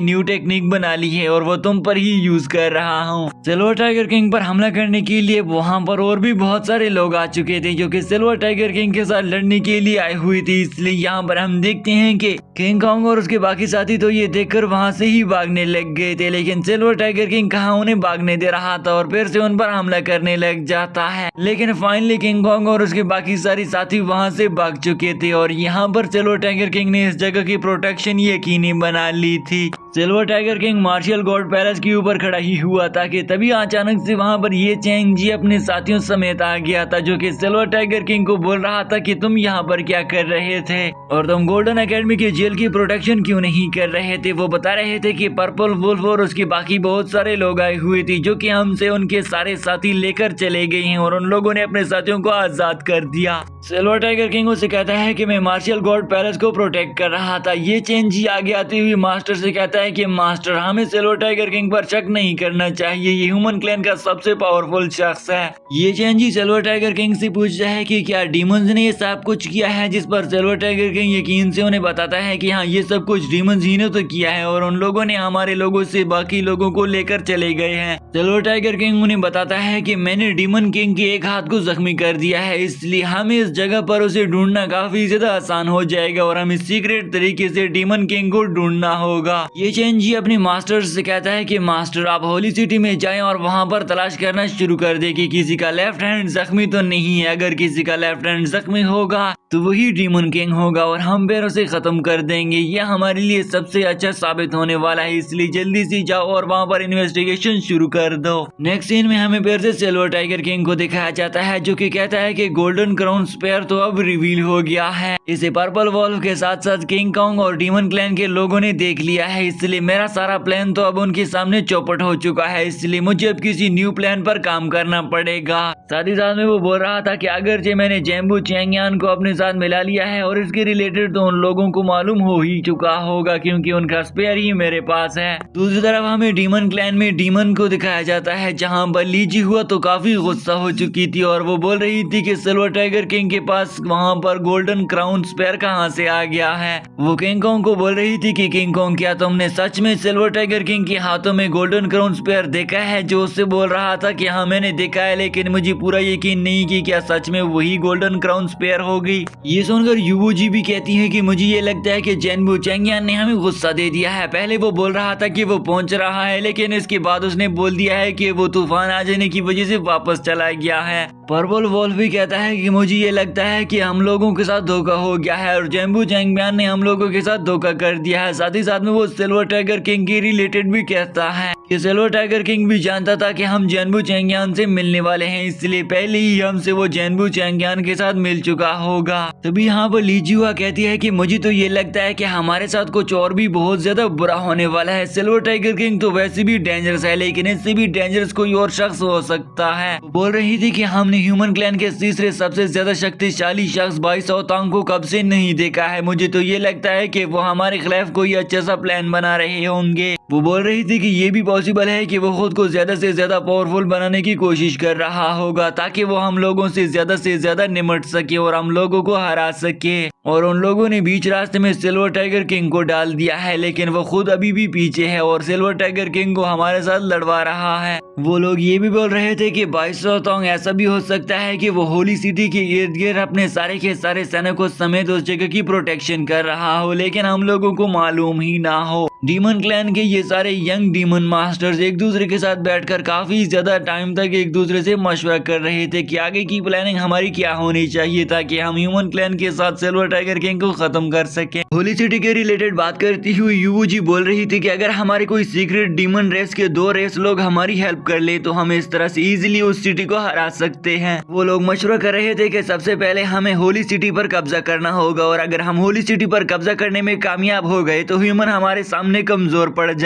न्यू टेक्निक बना ली है और वो तुम पर ही यूज कर रहा हूँ। सिल्वर टाइगर किंग पर हमला करने के लिए वहाँ पर और भी बहुत सारे लोग आ चुके थे जो कि सिल्वर टाइगर किंग के साथ लड़ने के लिए आए हुए थे। इसलिए यहाँ पर हम देखते हैं कि किंग कॉन्ग और उसके बाकी साथी तो ये देखकर वहाँ से ही भागने लग गए थे, लेकिन सिल्वर टाइगर किंग कहाँ उन्हें भागने दे रहा था और फिर से उन पर हमला करने लग जाता है। लेकिन फाइनली किंग कॉन्ग और उसके बाकी सारी साथी वहां से भाग चुके थे और यहाँ पर सिल्वर टाइगर किंग ने इस जगह की प्रोटेक्शन यकीनी बना ली थी। Silver tiger king martial God palace के ऊपर खड़ा ही हुआ था कि तभी अचानक से वहां पर ये चैंग जी अपने साथियों समेत आ गया था, जो कि सिल्वर टाइगर किंग को बोल रहा था कि तुम यहाँ पर क्या कर रहे थे और तुम गोल्डन एकेडमी के जेल की प्रोटेक्शन क्यों नहीं कर रहे थे। वो बता रहे थे कि पर्पल वुल्फ और उसके बाकी बहुत सारे लोग आए हुए थे जो कि हमसे उनके सारे साथी लेकर चले गए हैं और उन लोगों ने अपने साथियों को आजाद कर दिया। सिल्वर टाइगर किंग उसे कहता है कि मैं मार्शियल गॉड पैलेस को प्रोटेक्ट कर रहा था। ये चेंज जी आगे आती हुई मास्टर से कहता है कि मास्टर हमें सिल्वर टाइगर किंग पर शक नहीं करना चाहिए, ये ह्यूमन क्लैन का सबसे पावरफुल शख्स है। ये change G silver tiger king से पूछता है कि क्या डीमंस ने ये सब कुछ किया है, जिस पर सिल्वर टाइगर किंग यकीन से उन्हें बताता है कि हाँ ये सब कुछ डीमंस ही ने तो किया है और उन लोगों ने हमारे लोगों से बाकी लोगों को लेकर चले गए हैं। सिल्वर टाइगर किंग उन्हें बताता है कि मैंने डीमन किंग के एक हाथ को जख्मी कर दिया है, इसलिए हमें इस जगह पर उसे ढूंढना काफी ज्यादा आसान हो जाएगा और हमें सीक्रेट तरीके से डीमन किंग को ढूंढना होगा। ये चेंज जी अपनी मास्टर से कहता है कि मास्टर आप होली सिटी में जाएं और वहां पर तलाश करना शुरू कर दे कि किसी का लेफ्ट हैंड जख्मी तो नहीं है। अगर किसी का लेफ्ट हैंड जख्मी होगा तो वही डीमन किंग होगा और हम फिर उसे खत्म कर देंगे। यह हमारे लिए सबसे अच्छा साबित होने वाला है, इसलिए जल्दी से जाओ और वहां पर इन्वेस्टिगेशन शुरू कर दो। नेक्स्ट सीन में हमें फिर से सिल्वर टाइगर किंग को दिखाया जाता है जो कि कहता है कि गोल्डन क्राउन स्पेयर तो अब रिवील हो गया है। इसे पर्पल वॉल्फ के साथ साथ किंग कॉन्ग और डीमन क्लैन के लोगों ने देख लिया है, इसलिए मेरा सारा प्लान तो अब उनके सामने चौपट हो चुका है, इसलिए मुझे अब किसी न्यू प्लान पर काम करना पड़ेगा। साथ ही साथ में वो बोल रहा था कि अगर जे मैंने जैम्बू चैंगयान को अपने साथ मिला लिया है और इसके रिलेटेड तो उन लोगों को मालूम हो ही चुका होगा क्योंकि उनका स्पेयर ही मेरे पास है। दूसरी तरफ हमें डीमन क्लैन में डीमन को दिखाया जाता है जहां पर लीजी हुआ तो काफी गुस्सा हो चुकी थी और वो बोल रही थी कि सिल्वर टाइगर किंग के पास वहां पर गोल्डन क्राउन स्पेयर कहां से आ गया है। वो किंग कॉन्ग को बोल रही थी कि किंग कॉन्ग क्या तुमने सच में सिल्वर टाइगर किंग के हाथों में गोल्डन क्राउन स्पेयर देखा है। जो उससे बोल रहा था कि हाँ मैंने देखा है, लेकिन मुझे पूरा यकीन नहीं कि क्या सच में वही गोल्डन क्राउन स्पेयर होगी। ये सुनकर युवो जी भी कहती है कि मुझे ये लगता है कि जैम्बू चैंगयान ने हमें गुस्सा दे दिया है। पहले वो बोल रहा था कि वो पहुंच रहा है, लेकिन इसके बाद उसने बोल दिया है कि वो तूफान आ जाने की वजह से वापस चला गया है। पर्पल वॉल्फ भी कहता है कि मुझे ये लगता है कि हम लोगों के साथ धोखा हो गया है और जैम्बू चैंगयान ने हम लोगों के साथ धोखा कर दिया है। साथ ही साथ में वो सिल्वर टाइगर किंग के रिलेटेड भी कहता है कि सिल्वर टाइगर किंग भी जानता था कि हम जैम्बू चैंगयान से मिलने वाले हैं, इसलिए पहले ही हमसे वो जैम्बू चैंगयान के साथ मिल चुका होगा। तभी यहाँ पर लीजुआ कहती है कि मुझे तो ये लगता है कि हमारे साथ कुछ और भी बहुत ज्यादा बुरा होने वाला है। सिल्वर टाइगर किंग तो वैसे भी डेंजरस है, लेकिन इससे भी डेंजरस कोई और शख्स हो सकता है। बोल रही थी कि हमने ह्यूमन क्लैन के तीसरे सबसे ज्यादा शक्तिशाली शख्स बाई सौतांग को कब से नहीं देखा है। मुझे तो ये लगता है कि वो हमारे खिलाफ कोई अच्छा सा प्लान बना रहे होंगे। वो बोल रही थी कि ये भी पॉसिबल है कि वो खुद को ज्यादा से ज्यादा पावरफुल बनाने की कोशिश कर रहा होगा ताकि वो हम लोगों से ज्यादा निमट सके और हम लोगों को हरा सके। और उन लोगों ने बीच रास्ते में सिल्वर टाइगर किंग को डाल दिया है, लेकिन वो खुद अभी भी पीछे है और सिल्वर टाइगर किंग को हमारे साथ लड़वा रहा है। वो लोग ये भी बोल रहे थे कि बाई सौतांग ऐसा भी हो सकता है कि वो होली सिटी के इर्द गिर्द अपने सारे के सारे सैनिकों समेत उस जगह की प्रोटेक्शन कर रहा हो, लेकिन हम लोगों को मालूम ही ना हो। डीमन क्लैन के ये सारे यंग डीमन मास्टर्स एक दूसरे के साथ बैठकर काफी ज्यादा टाइम तक एक दूसरे से मशवरा कर रहे थे कि आगे की प्लानिंग हमारी क्या होनी चाहिए ताकि हम ह्यूमन क्लैन के साथ सिल्वर टाइगर किंग को खत्म कर सके। होली सिटी के रिलेटेड बात करती हुई यूवूजी बोल रही थी कि अगर हमारे कोई सीक्रेट डीमन रेस के 2 रेस लोग हमारी हेल्प कर ले तो हम इस तरह से इजीली उस सिटी को हरा सकते हैं। वो लोग मशवरा कर रहे थे कि सबसे पहले हमें होली सिटी पर कब्जा करना होगा और अगर हम होली सिटी पर कब्जा करने में कामयाब हो गए तो ह्यूमन हमारे सामने कमजोर पड़ जाएंगे।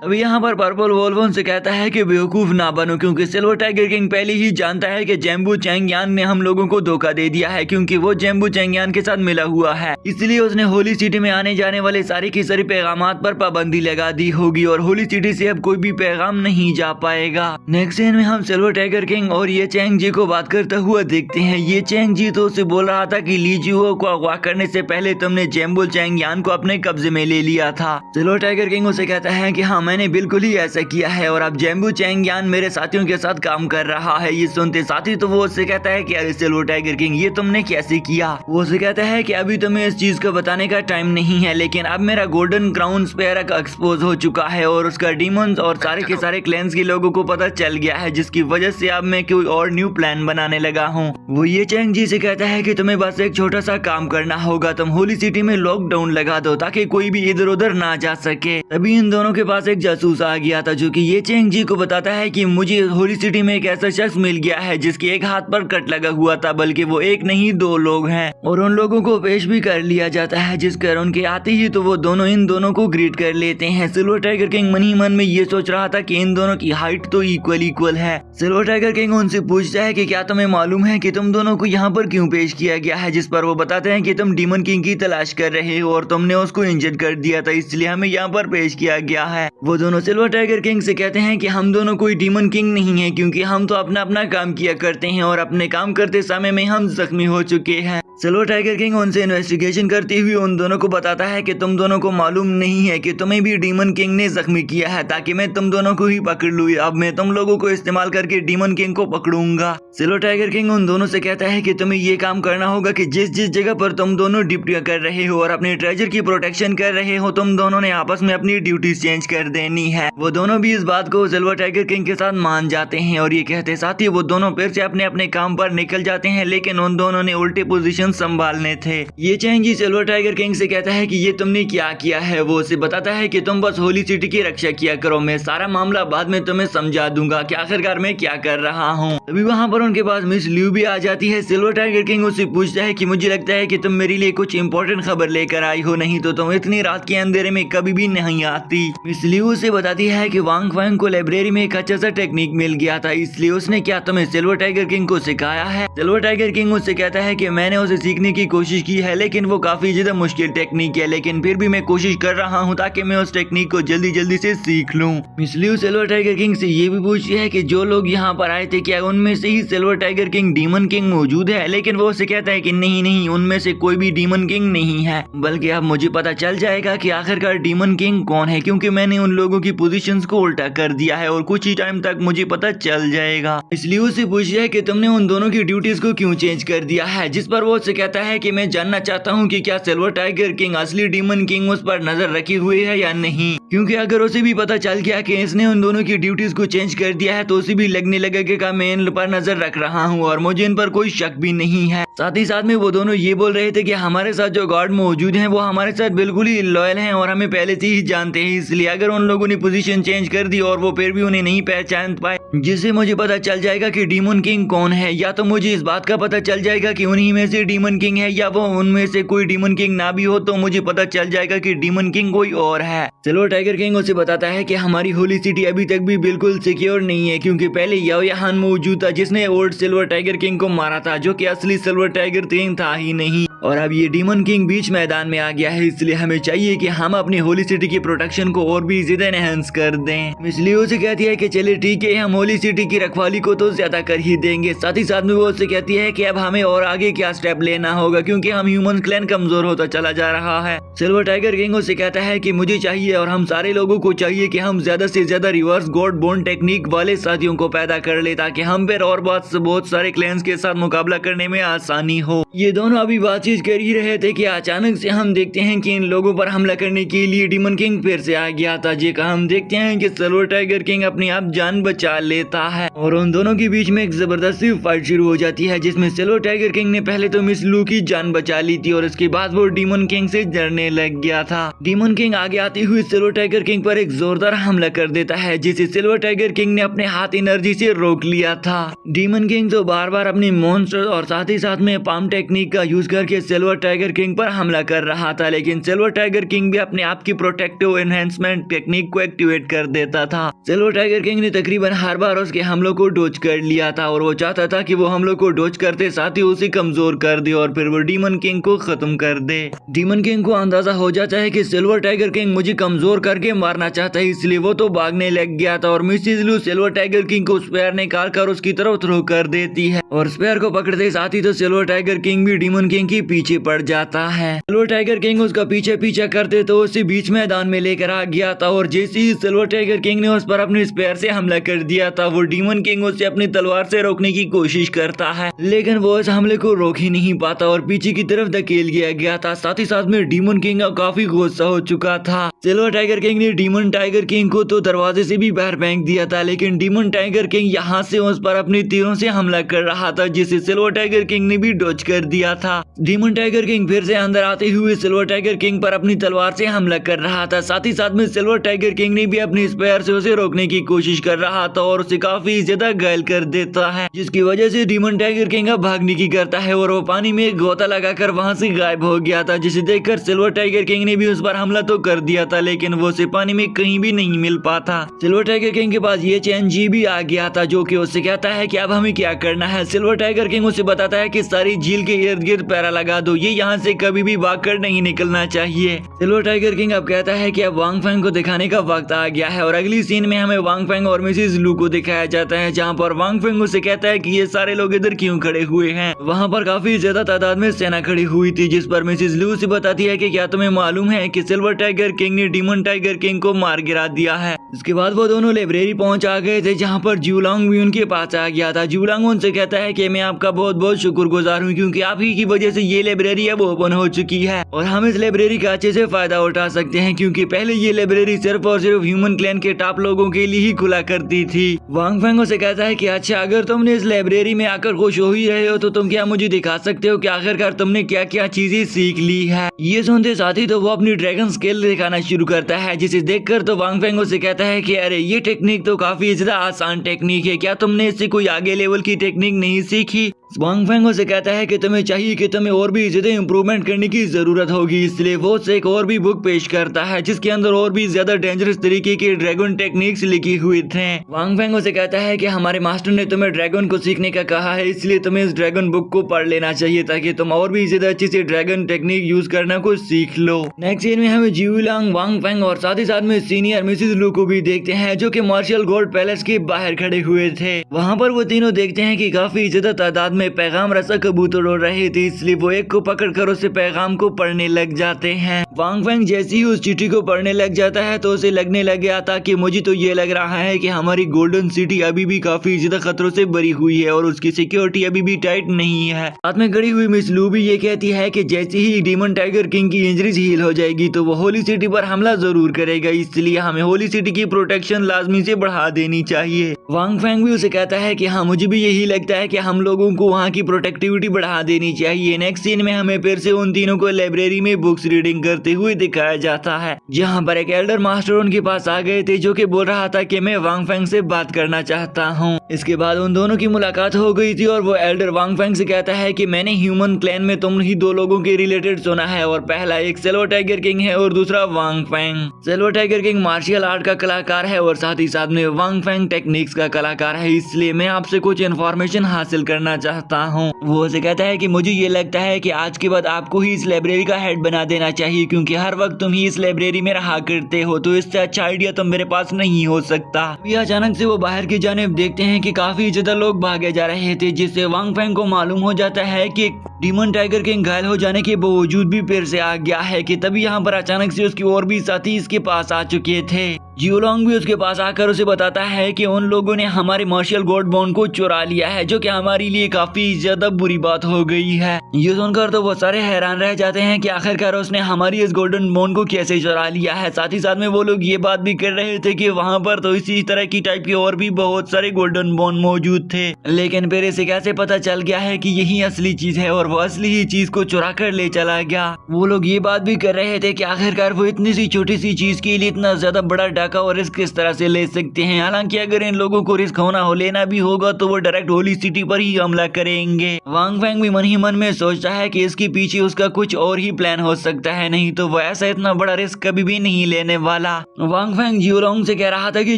अभी यहाँ पर पर्पल वोल्फ उनसे कहता है कि बेवकूफ ना बनो, क्योंकि सिल्वर टाइगर किंग पहले ही जानता है कि जेम्बू चैंगयान ने हम लोगों को धोखा दे दिया है, क्योंकि वो जेम्बू चैंगयान के साथ मिला हुआ है। इसलिए उसने होली सिटी में आने जाने वाले सारे के सारे पैगामात पर पाबंदी लगा दी होगी और होली सिटी से अब कोई भी पैगाम नहीं जा पाएगा। नेक्स्ट सीन में हम सिल्वर टाइगर किंग और ये चैंग जी को बात करता हुआ देखते हैं। ये चैंग जी तो उसे बोल रहा था कि ली जुओ को अगवा करने से पहले तुमने जेम्बू चैंगयान को अपने कब्जे में ले लिया था। सिल्वर टाइगर किंग उसे कहता है कि हाँ, मैंने बिल्कुल ही ऐसा किया है और अब जेम्बू चैंगयान मेरे साथियों के साथ काम कर रहा है। ये सुनते साथी तो वो उससे कहता है कि अरे सिल्वर टाइगर किंग, ये तुमने कैसे किया? वो उसे कहता है कि अभी तुम्हें इस चीज को बताने का टाइम नहीं है, लेकिन अब मेरा गोल्डन क्राउन स्पेयर एक्सपोज हो चुका है और उसका डीमंस और सारे के सारे क्लैंस के लोगों को पता चल गया है, जिसकी वजह से अब मैं कोई और न्यू प्लान बनाने लगा हूँ। वो ये चैंग जी से कहता है कि तुम्हें बस एक छोटा सा काम करना होगा, तुम होली सिटी में लॉकडाउन लगा दो ताकि कोई भी इधर उधर ना जा सके। तभी इन दोनों के पास एक जासूस आ गया था जो कि ये चैंग जी को बताता है कि मुझे होली सिटी में एक ऐसा शख्स मिल गया है जिसके एक हाथ पर कट लगा हुआ था, बल्कि वो एक नहीं 2 लोग हैं और उन लोगों को पेश भी कर लिया जाता है, जिस कारण उनके आते ही तो वो दोनों इन दोनों को ग्रीट कर लेते हैं। सिल्वर टाइगर किंग मन ही मन में ये सोच रहा था कि इन दोनों की हाइट तो इक्वल है। सिल्वर टाइगर किंग उनसे पूछता है कि क्या तुम्हें मालूम है कि तुम दोनों को यहाँ पर क्यों पेश किया गया है, जिस पर वो बताते हैं कि तुम डीमन किंग की तलाश कर रहे हो और तुमने उसको इंजर्ड कर दिया था, इसलिए हमें यहाँ पर पेश किया गया है। वो दोनों सिल्वर टाइगर किंग से कहते हैं कि हम दोनों कोई डीमन किंग नहीं है, क्योंकि हम तो अपना अपना काम किया करते हैं और अपने काम करते समय में हम जख्मी हो चुके हैं। सिल्वर टाइगर किंग उनसे इन्वेस्टिगेशन करती हुई उन दोनों को बताता है कि तुम दोनों को मालूम नहीं है कि तुम्हें भी डीमन किंग ने जख्मी किया है ताकि मैं तुम दोनों को ही पकड़ लूँ। अब मैं तुम लोगों को इस्तेमाल करके डीमन किंग को पकड़ूंगा। सिल्वर टाइगर किंग उन दोनों से कहता है कि तुम्हें ये काम करना होगा कि जिस जिस जगह पर तुम दोनों ड्यूटियां कर रहे हो और अपने ट्रेजर की प्रोटेक्शन कर रहे हो, तुम दोनों ने आपस में अपनी ड्यूटीज चेंज कर देनी है। वो दोनों भी इस बात को सिल्वर टाइगर किंग के साथ मान जाते हैं और ये कहते साथ ही वो दोनों फिर से अपने अपने काम पर निकल जाते हैं, लेकिन उन दोनों ने उल्टे पोजीशन संभालने थे। ये Chang G silver tiger king से कहता है कि ये तुमने क्या किया है। वो उसे बताता है कि तुम बस होली सिटी की रक्षा किया करो, मैं सारा मामला बाद में तुम्हें समझा दूंगा कि आखिरकार मैं क्या कर रहा हूँ। अभी वहाँ पर उनके पास मिस ल्यू भी आ जाती है। सिल्वर टाइगर किंग उससे पूछता है कि मुझे लगता है कि तुम मेरे लिए कुछ इंपॉर्टेंट खबर लेकर आई हो, नहीं तो तुम इतनी रात के अंधेरे में कभी भी नहीं आती। मिस ल्यू उसे बताती है कि वांग फांग को लाइब्रेरी में एक अच्छा सा टेक्निक मिल गया था, इसलिए उसने क्या तुम्हें सिल्वर टाइगर किंग को सिखाया है। सिल्वर टाइगर किंग उससे कहता है कि मैंने उसे सीखने की कोशिश की है, लेकिन वो काफी ज्यादा मुश्किल टेक्निक है, लेकिन फिर भी मैं कोशिश कर रहा हूँ ताकि मैं उस टेक्निक को जल्दी जल्दी से सीख लूँ। मिस ल्यू सिल्वर टाइगर किंग से ये भी पूछती है कि जो लोग यहाँ पर आए थे क्या उनमें से ही silver tiger king demon king मौजूद है, लेकिन वो उसे कहता है कि नहीं नहीं, उनमें से कोई भी डीमन किंग नहीं है, बल्कि अब मुझे पता चल जाएगा कि आखिरकार डीमन किंग कौन है, क्योंकि मैंने उन लोगों की पोजीशंस को उल्टा कर दिया है और कुछ ही टाइम तक मुझे पता चल जाएगा। इसलिए उसे पूछता है कि तुमने उन दोनों की ड्यूटीज को क्यों चेंज कर दिया है, जिस पर वो उससे कहता है कि मैं जानना चाहता हूँ कि क्या सिल्वर टाइगर किंग असली डीमन किंग उस पर नजर रखी हुई है या नहीं, क्योंकि अगर उसे भी पता चल गया कि इसने उन दोनों की ड्यूटीज को चेंज कर दिया है तो उसे भी लगने लगेगा मैं इन पर नजर रख रहा हूँ और मुझे इन पर कोई शक भी नहीं है। साथ ही साथ में वो दोनों ये बोल रहे थे कि हमारे साथ जो गार्ड मौजूद हैं वो हमारे साथ बिल्कुल ही लॉयल हैं और हमें पहले से ही जानते हैं, इसलिए अगर उन लोगों ने पोजीशन चेंज कर दी और वो फिर भी उन्हें नहीं पहचान पाए, जिससे मुझे पता चल जाएगा कि डीमन किंग कौन है, या तो मुझे इस बात का पता चल जाएगा कि उन्हीं में से डीमन किंग है, या वो उनमें से कोई डीमन किंग ना भी हो तो मुझे पता चल जाएगा कि डीमन किंग कोई और है। सिल्वर टाइगर किंग उसे बताता है कि हमारी होली सिटी अभी तक भी बिल्कुल सिक्योर नहीं है, क्योंकि पहले याओ यान मौजूद था जिसने ओल्ड सिल्वर टाइगर किंग को मारा था, जो कि असली सिल्वर टाइगर किंग था ही नहीं, और अब ये डीमन किंग बीच मैदान में आ गया है, इसलिए हमें चाहिए कि हम अपनी होली सिटी की प्रोटेक्शन को और भी ज्यादा एनहांस कर दें। मिस ल्यू से कहती है कि चलिए ठीक है, हम होली सिटी की रखवाली को तो ज्यादा कर ही देंगे। साथ ही साथ में वो उससे कहती है कि अब हमें और आगे क्या स्टेप लेना होगा क्योंकि हम ह्यूमन क्लैन कमजोर होता चला जा रहा है। सिल्वर टाइगर किंग उसे कहता है कि मुझे चाहिए और हम सारे लोगों को चाहिए कि हम ज्यादा से ज्यादा रिवर्स गॉड बोन टेक्निक वाले साथियों को पैदा कर ले ताकि हम फिर और बहुत सारे क्लैंस के साथ मुकाबला करने में आसानी हो। ये दोनों अभी बातचीत कर ही रहे थे कि अचानक से हम देखते हैं कि इन लोगों पर हमला करने के लिए डीमन किंग फिर से आ गया था। जी हम देखते हैं कि सिल्वर टाइगर किंग अपने आप जान बचा लेता है और उन दोनों के बीच में एक जबरदस्ती फाइट शुरू हो जाती है जिसमें सिल्वर टाइगर किंग ने पहले तो मिस लू की जान बचा ली थी और उसके बाद वो डीमन किंग से जड़ने लग गया था। डीमन किंग आगे आते हुए सिल्वर टाइगर किंग पर एक जोरदार हमला कर देता है जिसे सिल्वर टाइगर किंग ने अपने हाथ एनर्जी से रोक लिया था। डीमन किंग तो बार बार अपनी मॉन्स्टर और साथ ही साथ में पाम टेक्निक का यूज करके सिल्वर टाइगर किंग पर हमला कर रहा था, लेकिन सिल्वर टाइगर किंग भी अपने आप की प्रोटेक्टिव एनहेंसमेंट टेक्निक को एक्टिवेट कर देता था। सिल्वर टाइगर किंग ने तकरीबन हर बार उसके हमलों को डोज कर लिया था और वो चाहता था कि वो हमलों को डोज करते साथ ही उसे कमजोर कर दे और फिर वो डीमन किंग को खत्म कर दे। डीमन किंग को अंदाजा हो जाता है कि सिल्वर टाइगर किंग मुझे कमजोर करके मारना चाहता है, इसलिए वो तो भागने लग गया था और मिसेस लू सिल्वर टाइगर किंग को स्पेयर निकाल कर उसकी तरफ थ्रो कर देती है और स्पेयर को पकड़ते साथ ही तो सिल्वर टाइगर किंग भी डीमन किंग के पीछे पड़ जाता है। सिल्वर टाइगर किंग उसका पीछा करते तो उसे बीच मैदान में लेकर आ गया था और जैसे ही सिल्वर टाइगर किंग ने उस पर अपने स्पेयर से हमला कर दिया था वो डीमन किंग उसे अपनी तलवार से रोकने की कोशिश करता है, लेकिन वो इस हमले को रोक ही नहीं पाता और पीछे की तरफ धकेल गया था। साथ ही साथ में डीमन किंग काफी गुस्सा हो चुका था। सिल्वर टाइगर किंग ने डीमन टाइगर किंग को तो दरवाजे से भी बाहर फेंक दिया था, लेकिन डीमन टाइगर किंग यहाँ से उस पर अपने तीरों से हमला कर रहा था जिसे सिल्वर टाइगर किंग ने भी डॉज कर दिया था। डीमन टाइगर किंग फिर से अंदर आते हुए सिल्वर टाइगर किंग पर अपनी तलवार से हमला कर रहा था। साथ ही साथ में सिल्वर टाइगर किंग ने भी अपनी स्पेयर से उसे रोकने की कोशिश कर रहा था और उसे काफी ज्यादा घायल कर देता है, जिसकी वजह से डीमन टाइगर किंग अब भागने की करता है और वो पानी में एक गोता लगाकर वहां से गायब हो गया था, जिसे देखकर सिल्वर टाइगर किंग ने भी उस पर हमला तो कर दिया था लेकिन वो उसे पानी में कहीं भी नहीं मिल पाता। सिल्वर टाइगर किंग के पास ये चैनजी भी आ गया था जो कि उससे कहता है कि अब हमें क्या करना है। सिल्वर टाइगर किंग उसे बताता है कि सारी झील के इर्द गिर्द पैरा लगा दो, ये यहाँ से कभी भी भागकर नहीं निकलना चाहिए। सिल्वर टाइगर किंग अब कहता है कि अब वांग फेंग को दिखाने का वक्त आ गया है और अगली सीन में हमें वांग फेंग और मिसेस लू को दिखाया जाता है, जहाँ पर वांग फेंग उसे कहता है कि ये सारे लोग इधर क्यों खड़े हुए हैं। वहाँ पर काफी ज्यादा तादाद में सेना खड़ी हुई थी, जिस पर मिसेस लू से बताती है कि क्या तुम्हें मालूम है कि सिल्वर टाइगर किंग ने डीमन टाइगर किंग को मार गिरा दिया है। इसके बाद वो दोनों लाइब्रेरी पहुंच आ गए थे, जहाँ पर जूलांग भी उनके पास आ गया था। जूलांग उनसे कहता है कि मैं आपका बहुत बहुत शुक्रगुजार हूँ क्योंकि आप ही की वजह से ये लाइब्रेरी अब ओपन हो चुकी है और हम इस लाइब्रेरी का अच्छे से फायदा उठा सकते हैं, क्योंकि पहले ये लाइब्रेरी सिर्फ और सिर्फ ह्यूमन क्लैन के टॉप लोगों के लिए ही खुला करती थी। वांग फेंग से कहता है कि अच्छा, अगर तुमने इस लाइब्रेरी में आकर खुश हो ही रहे हो तो तुम क्या मुझे दिखा सकते हो कि आखिरकार तुमने क्या क्या चीजें सीख ली है। ये सुनते साथ ही तो वो अपनी ड्रैगन स्केल दिखाना शुरू करता है, जिसे देखकर तो वांग फेंग से कहता है कि अरे ये टेक्निक तो काफी ज्यादा आसान टेक्निक है, क्या तुमने इससे कोई आगे लेवल की टेक्निक नहीं सीखी। वांग फेंग से कहता है कि तुम्हें चाहिए कि तुम्हें और भी ज्यादा इम्प्रूवमेंट करने की जरूरत होगी, इसलिए वो एक और भी बुक पेश करता है जिसके अंदर और भी ज्यादा डेंजरस तरीके के ड्रैगन टेक्निक्स लिखी हुई थे। वांग फेंग से कहता है कि हमारे मास्टर ने तुम्हें ड्रैगन को सीखने का कहा है, इसलिए तुम्हें इस ड्रैगन बुक को पढ़ लेना चाहिए ताकि तुम और भी ज्यादा अच्छे से ड्रैगन टेक्निक यूज करना को सीख लो। नेक्स्ट सीन में हमें जियुलांग, वांग फेंग और साथ ही साथ में सीनियर मिसेस लू को भी देखते हैं जो कि मार्शल गोल्ड पैलेस के बाहर खड़े हुए थे। वहाँ पर वो तीनों देखते हैं कि काफी ज्यादा तादाद में पैगाम रसा कबूतर उड़ रहे थे, इसलिए वो एक को पकड़कर उसे पैगाम को पढ़ने लग जाते हैं। वांग फेंग जैसे ही उस चिट्ठी को पढ़ने लग जाता है तो उसे लगने लग गया था कि मुझे तो ये लग रहा है कि हमारी गोल्डन सिटी अभी भी काफी ज्यादा खतरों से भरी हुई है और उसकी सिक्योरिटी अभी भी टाइट नहीं है। साथ में खड़ी हुई मिस लू भी ये कहती है कि जैसे ही डीमन टाइगर किंग की इंजरीज हील हो जाएगी तो वो होली सिटी पर हमला जरूर करेगा, इसलिए हमें होली सिटी की प्रोटेक्शन लाजमी से बढ़ा देनी चाहिए। वांग फेंग भी उसे कहता है कि हाँ, मुझे भी यही लगता है कि हम लोगों को वहाँ की प्रोटेक्टिविटी बढ़ा देनी चाहिए। नेक्स्ट सीन में हमें फिर से उन तीनों को लाइब्रेरी में बुक्स रीडिंग करते हुए दिखाया जाता है, जहाँ पर एक एल्डर मास्टर उनके पास आ गए थे जो कि बोल रहा था कि मैं वांग फेंग से बात करना चाहता हूँ। इसके बाद उन दोनों की मुलाकात हो गई थी और वो एल्डर वांग फेंग से कहता है कि मैंने ह्यूमन क्लैन में तुम ही दो लोगों के रिलेटेड सुना है और पहला एक सिल्वर टाइगर किंग है और दूसरा Wang Feng. Silver tiger king martial art का कलाकार है और साथ ही साथ में वांग फेंग टेक्निक्स का कलाकार है, इसलिए मैं आपसे कुछ इन्फॉर्मेशन हासिल करना चाहता हूँ। वो उसे कहता है कि मुझे ये लगता है कि आज के बाद आपको ही इस लाइब्रेरी का हेड बना देना चाहिए, क्योंकि हर वक्त तुम ही इस लाइब्रेरी में रहा करते हो, तो इससे अच्छा आइडिया तो मेरे पास नहीं हो सकता। अभी अचानक से वो बाहर की जानिब देखते हैं कि काफी ज्यादा लोग भागे जा रहे थे, जिससे वांग फेंग को मालूम हो जाता है कि डीमन टाइगर किंग घायल हो जाने के बावजूद भी फिर से आ गया है कि तभी यहाँ पर अचानक से उसकी और भी साथी इसके पास आ चुके थे। जियोलोंग भी उसके पास आकर उसे बताता है कि उन लोगों ने हमारे मार्शल गॉड बोन को चुरा लिया है, जो कि हमारे लिए काफी ज्यादा बुरी बात हो गई है। ये सुनकर तो वो सारे हैरान रह जाते हैं कि आखिरकार उसने हमारी इस गोल्डन बोन को कैसे चुरा लिया है। साथ ही साथ में वो लोग ये बात भी कर रहे थे कि वहाँ पर तो इसी तरह की टाइप के और भी बहुत सारे गोल्डन बोन मौजूद थे, लेकिन फिर इसे कैसे पता चल गया है कि यही असली चीज है और वो असली ही चीज को चुरा कर ले चला गया। वो लोग ये बात भी कर रहे थे कि आखिरकार वो इतनी सी छोटी सी चीज के लिए इतना ज्यादा बड़ा डाका और रिस्क किस तरह से ले सकते हैं। हालांकि अगर इन लोगों को रिस्क होना हो लेना भी होगा तो वो डायरेक्ट होली सिटी पर ही हमला करेंगे। वांग फेंग भी मन ही मन में सोचता है कि इसके पीछे उसका कुछ और ही प्लान हो सकता है, नहीं तो वो ऐसा इतना बड़ा रिस्क कभी भी नहीं लेने वाला। वांग फेंग जियोलोंग से कह रहा था कि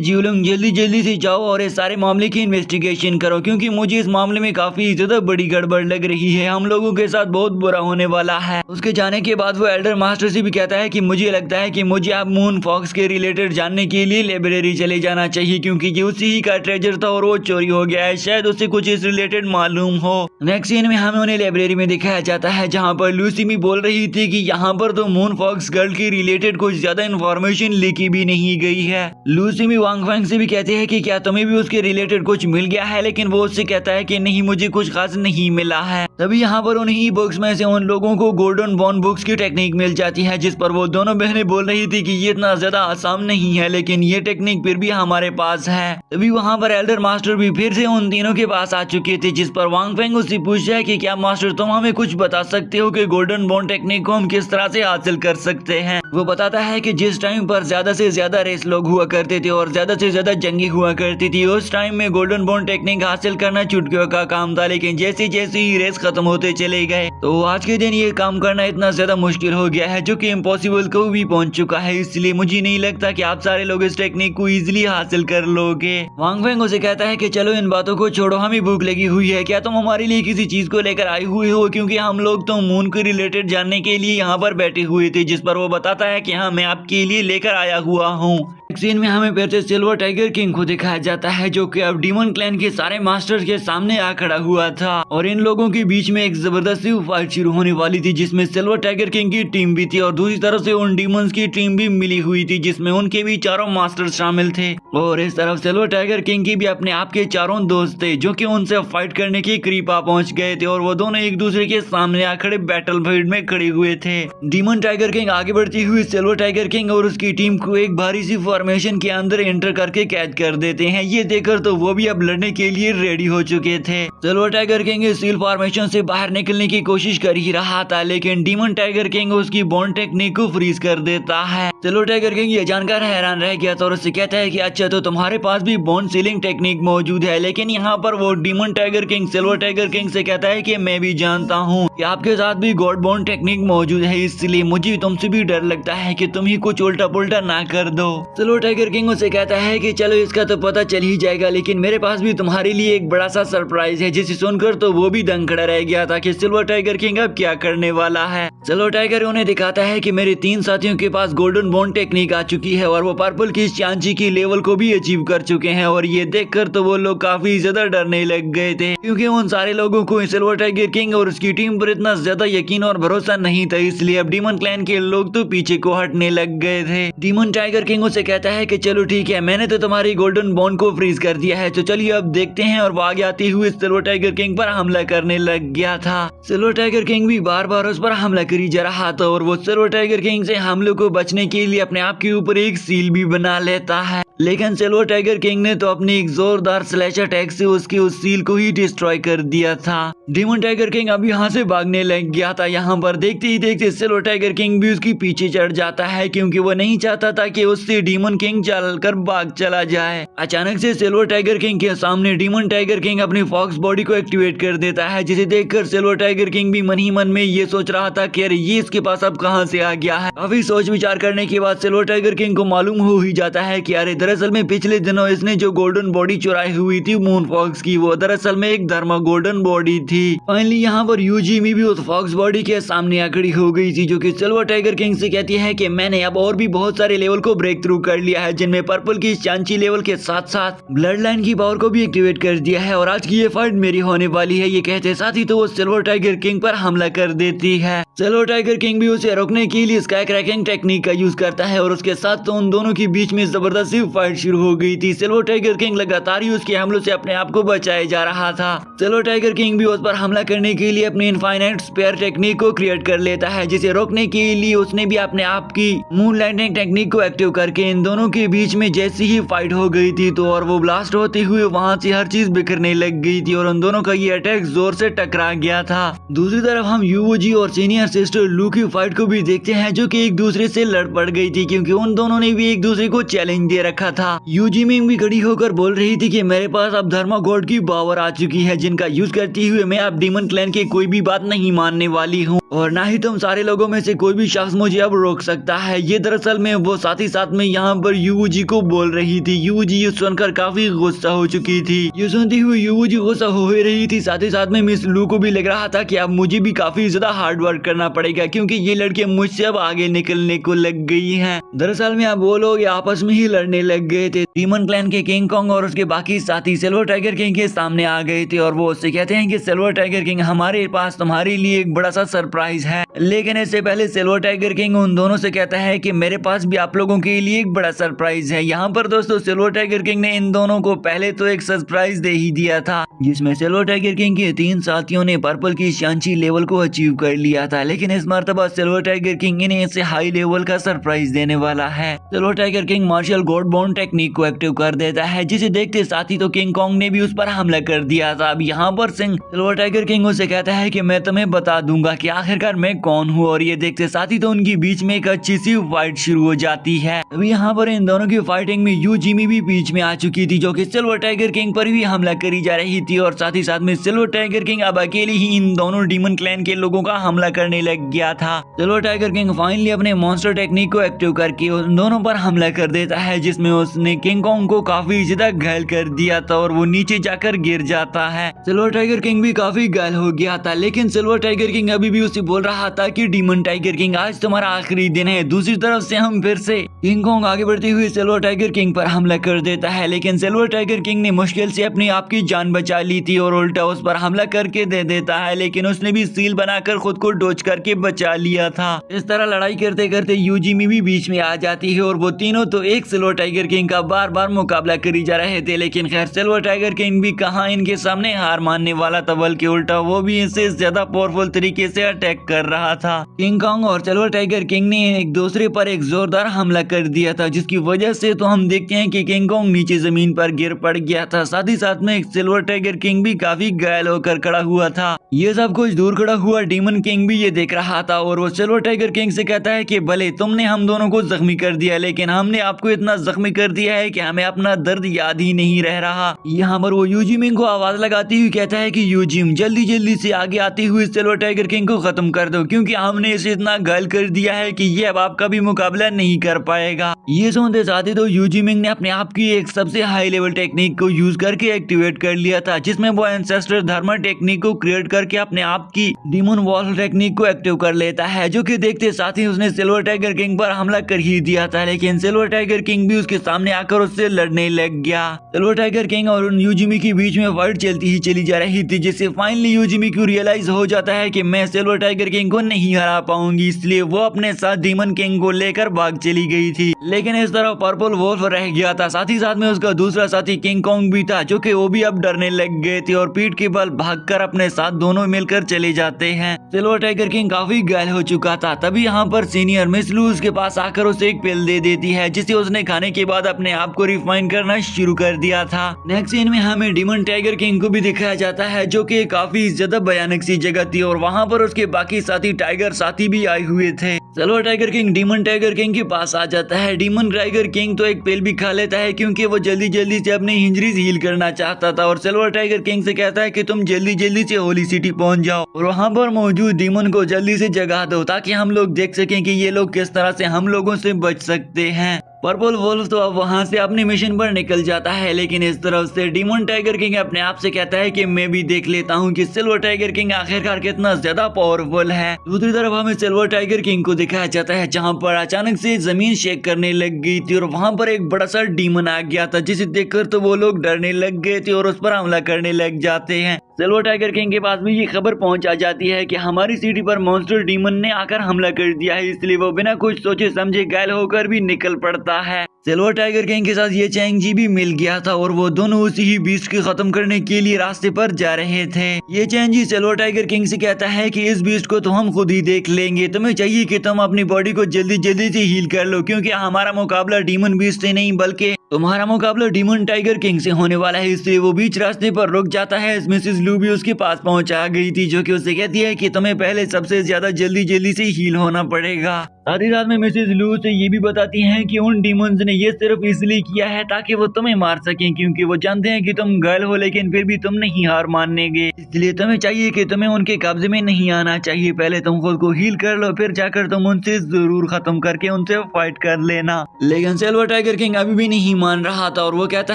जियोलोंग जल्दी जल्दी से जाओ और इस सारे मामले की इन्वेस्टिगेशन करो, क्योंकि मुझे इस मामले में काफी ज्यादा बड़ी गड़बड़ लग रही है। हम लोगों के साथ बहुत बुरा होने वाला है। उसके जाने के बाद वो एल्डर मास्टर से भी कहता है कि मुझे लगता है कि मुझे आप मून फॉक्स के रिलेटेड जानने के लिए लाइब्रेरी चले जाना चाहिए, क्योंकि ये उसी ही का ट्रेजर था और वो चोरी हो गया है। शायद उसे कुछ इस रिलेटेड मालूम हो। नेक्स्ट सीन में हमें उन्हें लाइब्रेरी में दिखाया जाता है, जहाँ पर लूसी भी बोल रही थी कि यहाँ पर तो मून फॉक्स गर्ल के रिलेटेड कुछ ज्यादा इन्फॉर्मेशन लिखी भी नहीं गई है। लूसी भी वांग फेंग से भी कहते हैं कि क्या तुम्हें भी उसके रिलेटेड कुछ मिल गया है, लेकिन वो उससे कहता है कि नहीं, मुझे कुछ खास नहीं मिला है। तभी यहाँ पर उन्हीं बुक्स में से उन लोगों को गोल्डन बॉन बुक्स की टेक्निक मिल जाती है, जिस पर वो दोनों बहनें बोल रही थी कि ये इतना ज्यादा आसान नहीं है, लेकिन ये टेक्निक फिर भी हमारे पास है। तभी वहाँ पर एल्डर मास्टर भी फिर से उन तीनों के पास आ चुके थे, जिस पर वांग फेंग उससे पूछता है कि क्या मास्टर तुम हमें कुछ बता सकते हो कि गोल्डन बॉन टेक्निक को हम किस तरह से हासिल कर सकते हैं। वो बताता है कि जिस टाइम पर ज्यादा से ज्यादा रेस लोग हुआ करते थे और ज्यादा से ज्यादा जंगी हुआ करती थी, उस टाइम में गोल्डन बॉन टेक्निक हासिल करना चुटकियों का काम था, लेकिन जैसे जैसे ही रेस खत्म होते चले गए तो आज के दिन ये काम करना इतना ज्यादा मुश्किल हो गया है, जो कि इम्पॉसिबल को भी पहुंच चुका है। इसलिए मुझे नहीं लगता कि आप सारे लोग इस टेक्निक को इजीली हासिल कर लोगे। वांग फेंग उसे कहता है कि चलो इन बातों को छोड़ो, हमें भूख लगी हुई है, क्या तुम हमारे लिए किसी चीज को लेकर आए हुए हो, क्योंकि हम लोग तो मून के रिलेटेड जानने के लिए यहाँ पर बैठे हुए थे। जिस पर वो बताता है कि हाँ, मैं आपके लिए लेकर आया हुआ हूँ। सीन में हमें फिर से सिल्वर टाइगर किंग को दिखाया जाता है, जो कि अब डीमन क्लैन के सारे मास्टर्स के सामने आ खड़ा हुआ था और इन लोगों के बीच में एक जबरदस्त फाइट शुरू होने वाली थी, जिसमें सिल्वर टाइगर किंग की टीम भी थी और दूसरी तरफ से उन डीमंस की टीम भी मिली हुई थी, जिसमें उनके भी चारों मास्टर्स शामिल थे। और इस तरफ सिल्वर टाइगर किंग की भी अपने आप के चारों दोस्त थे, जो कि उनसे फाइट करने के करीब आ पहुंच गए थे और वो दोनों एक दूसरे के सामने आ खड़े बैटल फील्ड में खड़े हुए थे। डीमन टाइगर किंग आगे बढ़ती हुई सिल्वर टाइगर किंग और उसकी टीम को एक भारी सी फॉर्मेशन के अंदर एंटर करके कैद कर देते हैं। ये देखकर तो वो भी अब लड़ने के लिए रेडी हो चुके थे। Silver tiger king seal formation से बाहर निकलने की कोशिश कर ही रहा था, लेकिन डीमन टाइगर किंग उसकी बॉन्ड टेक्निक को फ्रीज कर देता है। सिल्वर टाइगर किंग ये जानकर हैरान रह गया था और उससे कहता है कि अच्छा, तो तुम्हारे पास भी बॉन्ड सीलिंग टेक्निक मौजूद है। लेकिन यहाँ पर वो demon tiger king silver tiger king से कहता है कि मैं भी जानता हूँ कि आपके साथ भी गॉड बॉन्ड टेक्निक मौजूद है, इसलिए मुझे तुमसे भी डर लगता है कि तुम ही कुछ उल्टा पुल्टा ना कर दो। सिल्वर टाइगर किंग उसे कहता है कि चलो इसका तो पता चल ही जाएगा, लेकिन मेरे पास भी तुम्हारे लिए एक बड़ा सा सरप्राइज है। जिसे सुनकर तो वो भी दंग खड़ा रह गया था कि सिल्वर टाइगर किंग अब क्या करने वाला है। सिल्वर टाइगर उन्हें दिखाता है कि मेरे 3 साथियों के पास गोल्डन बॉन्ड टेक्निक आ चुकी है और वो पर्पल की चांची की लेवल को भी अचीव कर चुके हैं। और ये देखकर तो वो लोग काफी ज्यादा डरने लग गए थे, क्योंकि उन सारे लोगों को सिल्वर टाइगर किंग और उसकी टीम पर इतना ज्यादा यकीन और भरोसा नहीं था, इसलिए अब डीमन क्लैन के लोग तो पीछे को हटने लग गए थे। डीमन टाइगर किंग उसे कहता है कि चलो ठीक है, मैंने तो तुम्हारी गोल्डन बॉन्ड को फ्रीज कर दिया है, तो चलिए अब देखते हैं। और वो आगे आते हुए सिल्वर टाइगर किंग पर हमला करने लग गया था। सिल्वर टाइगर किंग भी बार बार उस पर हमला करी जा रहा था और वो सिल्वर टाइगर किंग से हमलों को बचने के लिए अपने आप के ऊपर एक सील भी बना लेता है। लेकिन सिल्वर टाइगर किंग ने तो अपनी एक जोरदार स्लैश अटैक से उसकी उस सील को ही डिस्ट्रॉय कर दिया था। डीमन टाइगर किंग अब यहाँ से भागने लग गया था। यहाँ पर देखते ही देखते सिल्वर टाइगर किंग भी उसके पीछे चढ़ जाता है, क्योंकि वो नहीं चाहता था कि उससे डीमन किंग चलकर भाग चला जाए। अचानक से सिल्वर टाइगर किंग के सामने डीमन टाइगर किंग अपनी फॉक्स बॉडी को एक्टिवेट कर देता है, जिसे देखकर सिल्वर टाइगर किंग भी मन ही मन में ये सोच रहा था कि अरे ये इसके पास अब कहाँ से आ गया है। काफी सोच विचार करने के बाद सिल्वर टाइगर किंग को मालूम हो ही जाता है कि अरे दरअसल में पिछले दिनों इसने जो गोल्डन बॉडी चुराई हुई थी मून फॉक्स की, वो दरअसल में एक धर्मा गोल्डन बॉडी थी। फाइनली यहाँ पर यूजीमी भी उस फॉक्स बॉडी के सामने आकड़ी हो गई थी, जो कि सिल्वर टाइगर किंग से कहती है कि मैंने अब और भी बहुत सारे लेवल को ब्रेक थ्रू कर लिया है, जिनमें पर्पल की चांची लेवल के साथ साथ ब्लड लाइन की पावर को भी एक्टिवेट कर दिया है, और आज की ये फाइट मेरी होने वाली है। ये कहते साथ ही तो वो सिल्वर टाइगर किंग पर हमला कर देती है। सिल्वर टाइगर किंग भी उसे रोकने के लिए स्काई क्रैकिंग टेक्निक का यूज करता है, और उसके साथ तो उन दोनों के बीच में जबरदस्त फाइट शुरू हो गई थी। सिल्वर टाइगर किंग लगातार ही उसके हमलों से अपने आप को बचाए जा रहा था। सिल्वर टाइगर किंग भी उस पर हमला करने के लिए अपनी इनफाइनाइट स्पेयर टेक्निक को क्रिएट कर लेता है, जिसे रोकने के लिए उसने भी अपने आप की मून लैंडिंग टेक्निक को एक्टिव करके इन दोनों के बीच में जैसी ही फाइट हो गई थी तो और वो ब्लास्ट होते हुए वहां से हर चीज बिखरने लग गई थी, और उन दोनों का ये अटैक जोर से टकरा गया था। दूसरी तरफ हम यूओजी और सीनियर सिस्टर लू की फाइट को भी देखते हैं, जो कि एक दूसरे से लड़ पड़ गई थी, क्योंकि उन दोनों ने भी एक दूसरे को चैलेंज दे रखा था। यूजीमी भी खड़ी होकर बोल रही थी कि मेरे पास अब धर्मा गॉड की पावर आ चुकी है, जिनका यूज करती हुए मैं अब डीमन क्लैन की कोई भी बात नहीं मानने वाली हूँ, और ना ही तुम सारे लोगों में से कोई भी शख्स मुझे अब रोक सकता है। ये दरअसल में वो साथ ही साथ में यहाँ पर यूजी को बोल रही थी। यूजी ये सुनकर काफी गुस्सा हो चुकी थी। ये सुनती हुई यूजी गुस्सा हो रही थी, साथ ही साथ में मिस लू को भी लग रहा था कि अब मुझे भी काफी ज्यादा हार्ड वर्क करना पड़ेगा, क्योंकि ये लड़के मुझसे अब आगे निकलने को लग गई हैं। दरअसल में अब वो लोग आपस में ही लड़ने लग गए थे। डीमन क्लैन के किंग कॉन्ग और उसके बाकी साथी सिल्वर टाइगर किंग के सामने आ गए थे, और वो उससे कहते हैं कि सिल्वर टाइगर किंग हमारे पास तुम्हारे लिए एक बड़ा सा सरप्राइज है। लेकिन इससे पहले सिल्वर टाइगर किंग उन दोनों से कहता है कि मेरे पास भी आप लोगों के लिए एक बड़ा सरप्राइज है। यहाँ पर दोस्तों सिल्वर टाइगर किंग ने इन दोनों को पहले तो एक सरप्राइज दे ही दिया था, जिसमें सिल्वर टाइगर किंग के 3 साथियों ने पर्पल की शांची लेवल को अचीव कर लिया था। लेकिन इस मर्तबा सिल्वर टाइगर किंग इन्हें इससे हाई लेवल का सरप्राइज देने वाला है। Silver tiger king marshal god bond technique को एक्टिव कर देता है, जिसे देखते साथ ही तो किंग कॉन्ग ने भी उस पर हमला कर दिया था। अब यहाँ पर सिल्वर टाइगर किंग उसे कहता है कि मैं तुम्हें बता दूंगा कि आखिरकार मैं कौन हूँ, और ये देखते साथ ही तो उनके बीच में एक अच्छी सी फाइट शुरू हो जाती है। अभी यहाँ पर इन दोनों की फाइटिंग में यूजीमी भी बीच में आ चुकी थी, जो कि सिल्वर टाइगर किंग पर भी हमला करी जा रही थी, और साथ ही साथ में सिल्वर टाइगर किंग अब अकेले ही इन दोनों डीमन क्लैन के लोगों का हमला करने लग गया था। सिल्वर टाइगर किंग फाइनली अपने मॉन्स्टर टेक्निक को एक्टिव करके उन दोनों पर हमला कर देता है, जिसमें उसने किंग कॉन्ग को काफी ज्यादा घायल कर दिया था, और वो नीचे जाकर गिर जाता है। सिल्वर टाइगर किंग भी काफी घायल हो गया था, लेकिन सिल्वर टाइगर किंग अभी भी उसे बोल रहा था कि डीमन टाइगर किंग आज तुम्हारा आखिरी दिन है। दूसरी तरफ से हम फिर से किंग कॉन्ग आगे बढ़ते हुए सिल्वर टाइगर किंग पर हमला कर देता है, लेकिन सिल्वर टाइगर किंग ने मुश्किल से अपनी आप की जान बचा ली थी, और उल्टा उस पर हमला करके दे देता है, लेकिन उसने भी सील बनाकर खुद को डोज करके बचा लिया था। इस तरह लड़ाई करते करते यूजीमी भी बीच में आ जाती है, और वो तीनों तो एक सिल्वर टाइगर किंग का बार बार मुकाबला करी जा रहे थे, लेकिन खैर सिल्वर टाइगर किंग भी कहाँ इनके सामने हार मानने वाला था, बल्कि उल्टा वो भी इनसे ज्यादा पावरफुल तरीके से अटैक कर रहा था। किंग कॉन्ग और सिल्वर टाइगर किंग ने एक दूसरे पर एक जोरदार हमला कर दिया था, जिसकी वजह से तो हम देखते हैं कि किंग कॉन्ग नीचे जमीन पर गिर पड़ गया था। साथ ही साथ में सिल्वर टाइगर किंग भी काफी घायल होकर खड़ा हुआ था। ये सब कुछ दूर खड़ा हुआ डीमन किंग भी ये देख रहा था, और वो सिल्वर टाइगर किंग से कहता है कि भले तुमने हम दोनों को जख्मी कर दिया, लेकिन हमने आपको इतना जख्मी कर दिया है कि हमें अपना दर्द याद ही नहीं रह रहा। यहाँ पर वो यूजिमिंग को आवाज लगाती हुई कहता है कि यूजिम जल्दी जल्दी से आगे आते हुए सिल्वर टाइगर किंग को खत्म कर दो, क्योंकि हमने इसे इतना घायल कर दिया है कि ये अब आपका भी मुकाबला नहीं कर पाएगा। ये सुनते साथ ही तो यूजिमिंग ने अपने आप की एक सबसे हाई लेवल टेक्निक को यूज करके एक्टिवेट कर लिया था, जिसमें वो एंसेस्टर धर्मा टेक्निक को क्रिएट करके अपने आप की डीमन वॉल टेक्निक को एक्टिव कर लेता है, जो कि देखते साथ ही उसने सिल्वर टाइगर किंग पर हमला कर ही दिया था। लेकिन सिल्वर टाइगर किंग भी उसके सामने आकर उससे लड़ने लग गया। सिल्वर टाइगर किंग और यूजिमी के बीच में फाइट चलती ही चली जा रही थी, जिससे फाइनली यूजिमी को रियलाइज हो जाता है कि मैं सिल्वर टाइगर किंग को नहीं हरा पाऊंगी, इसलिए वो अपने साथ डीमन किंग को लेकर भाग चली गई थी। लेकिन इस तरह पर्पल वोल्फ रह गया था, साथ ही साथ में उसका दूसरा साथी किंग कॉन्ग भी था, जो कि वो भी अब डरने लग गए थे, और पीठ के बल भागकर अपने साथ दोनों मिलकर चले जाते हैं। सिल्वर टाइगर किंग काफी घायल हो चुका था। तभी यहाँ पर सीनियर मिस लू उसके पास आकर उसे एक पिल दे देती है, जिसे उसने खाने के बाद अपने आप को रिफाइन करना शुरू कर दिया था। नेक्स्ट सीन में हमें डीमन टाइगर किंग को भी दिखाया जाता है, जो कि ये काफी ज्यादा भयानक सी जगह थी और वहाँ पर उसके बाकी साथी टाइगर साथी भी आए हुए थे। Silver tiger king demon tiger king के पास आ जाता है। डीमन टाइगर किंग तो एक पेल भी खा लेता है क्योंकि वो जल्दी जल्दी से अपने इंजरीज हील करना चाहता था और सिल्वर टाइगर किंग से कहता है कि तुम जल्दी जल्दी से होली सिटी पहुंच जाओ और वहाँ पर मौजूद डीमन को जल्दी से जगा दो ताकि हम लोग देख सकें कि ये लोग किस तरह से हम लोगों से बच सकते हैं। पर्पल वुल्फ तो अब वहाँ से अपने मिशन पर निकल जाता है, लेकिन इस तरफ से डीमन टाइगर किंग अपने आप से कहता है कि मैं भी देख लेता हूँ कि सिल्वर टाइगर किंग आखिरकार कितना ज्यादा पावरफुल है। दूसरी तरफ हमें सिल्वर टाइगर किंग को दिखाया जाता है जहाँ पर अचानक से जमीन शेक करने लग गई थी और वहाँ पर एक बड़ा सा डीमन आ गया था, जिसे देखकर तो वो लोग डरने लग गए थे और उस पर हमला करने लग जाते हैं। सिल्वर टाइगर किंग के पास भी ये खबर पहुंच जाती है कि हमारी सिटी पर मॉन्स्टर डीमन ने आकर हमला कर दिया है, इसलिए वो बिना कुछ सोचे समझे घायल होकर भी निकल पड़ता है। सिल्वर टाइगर किंग के साथ ये चैंग जी भी मिल गया था और वो दोनों उसी ही बीस्ट को खत्म करने के लिए रास्ते पर जा रहे थे। ये Chang G silver tiger king से कहता है कि इस बीस्ट को तो हम खुद ही देख लेंगे, तुम्हें चाहिए कि तुम अपनी बॉडी को जल्दी जल्दी से हील कर लो क्योंकि हमारा मुकाबला डीमन बीस्ट से नहीं बल्कि तुम्हारा मुकाबला डीमन टाइगर किंग से होने वाला है। इसलिए वो बीच रास्ते पर रुक जाता है। मिसेस लू भी उसके पास पहुंचा गई थी जो कि उससे कहती है कि तुम्हें पहले सबसे ज्यादा जल्दी जल्दी से हील होना पड़ेगा। साथ ही साथ में मिसेस लू से ये भी बताती हैं कि उन डीमंस ने ये सिर्फ इसलिए किया है ताकि वो तुम्हें मार सकें क्योंकि वो जानते हैं कि तुम घायल हो लेकिन फिर भी तुम नहीं हार मानेंगे, इसलिए तुम्हें चाहिए कि तुम्हें उनके कब्जे में नहीं आना चाहिए। पहले तुम खुद को हील कर लो, फिर जाकर तुम उनसे जरूर खत्म करके उनसे फाइट कर लेना। लेकिन सिल्वर टाइगर किंग अभी भी नहीं मान रहा था और वो कहता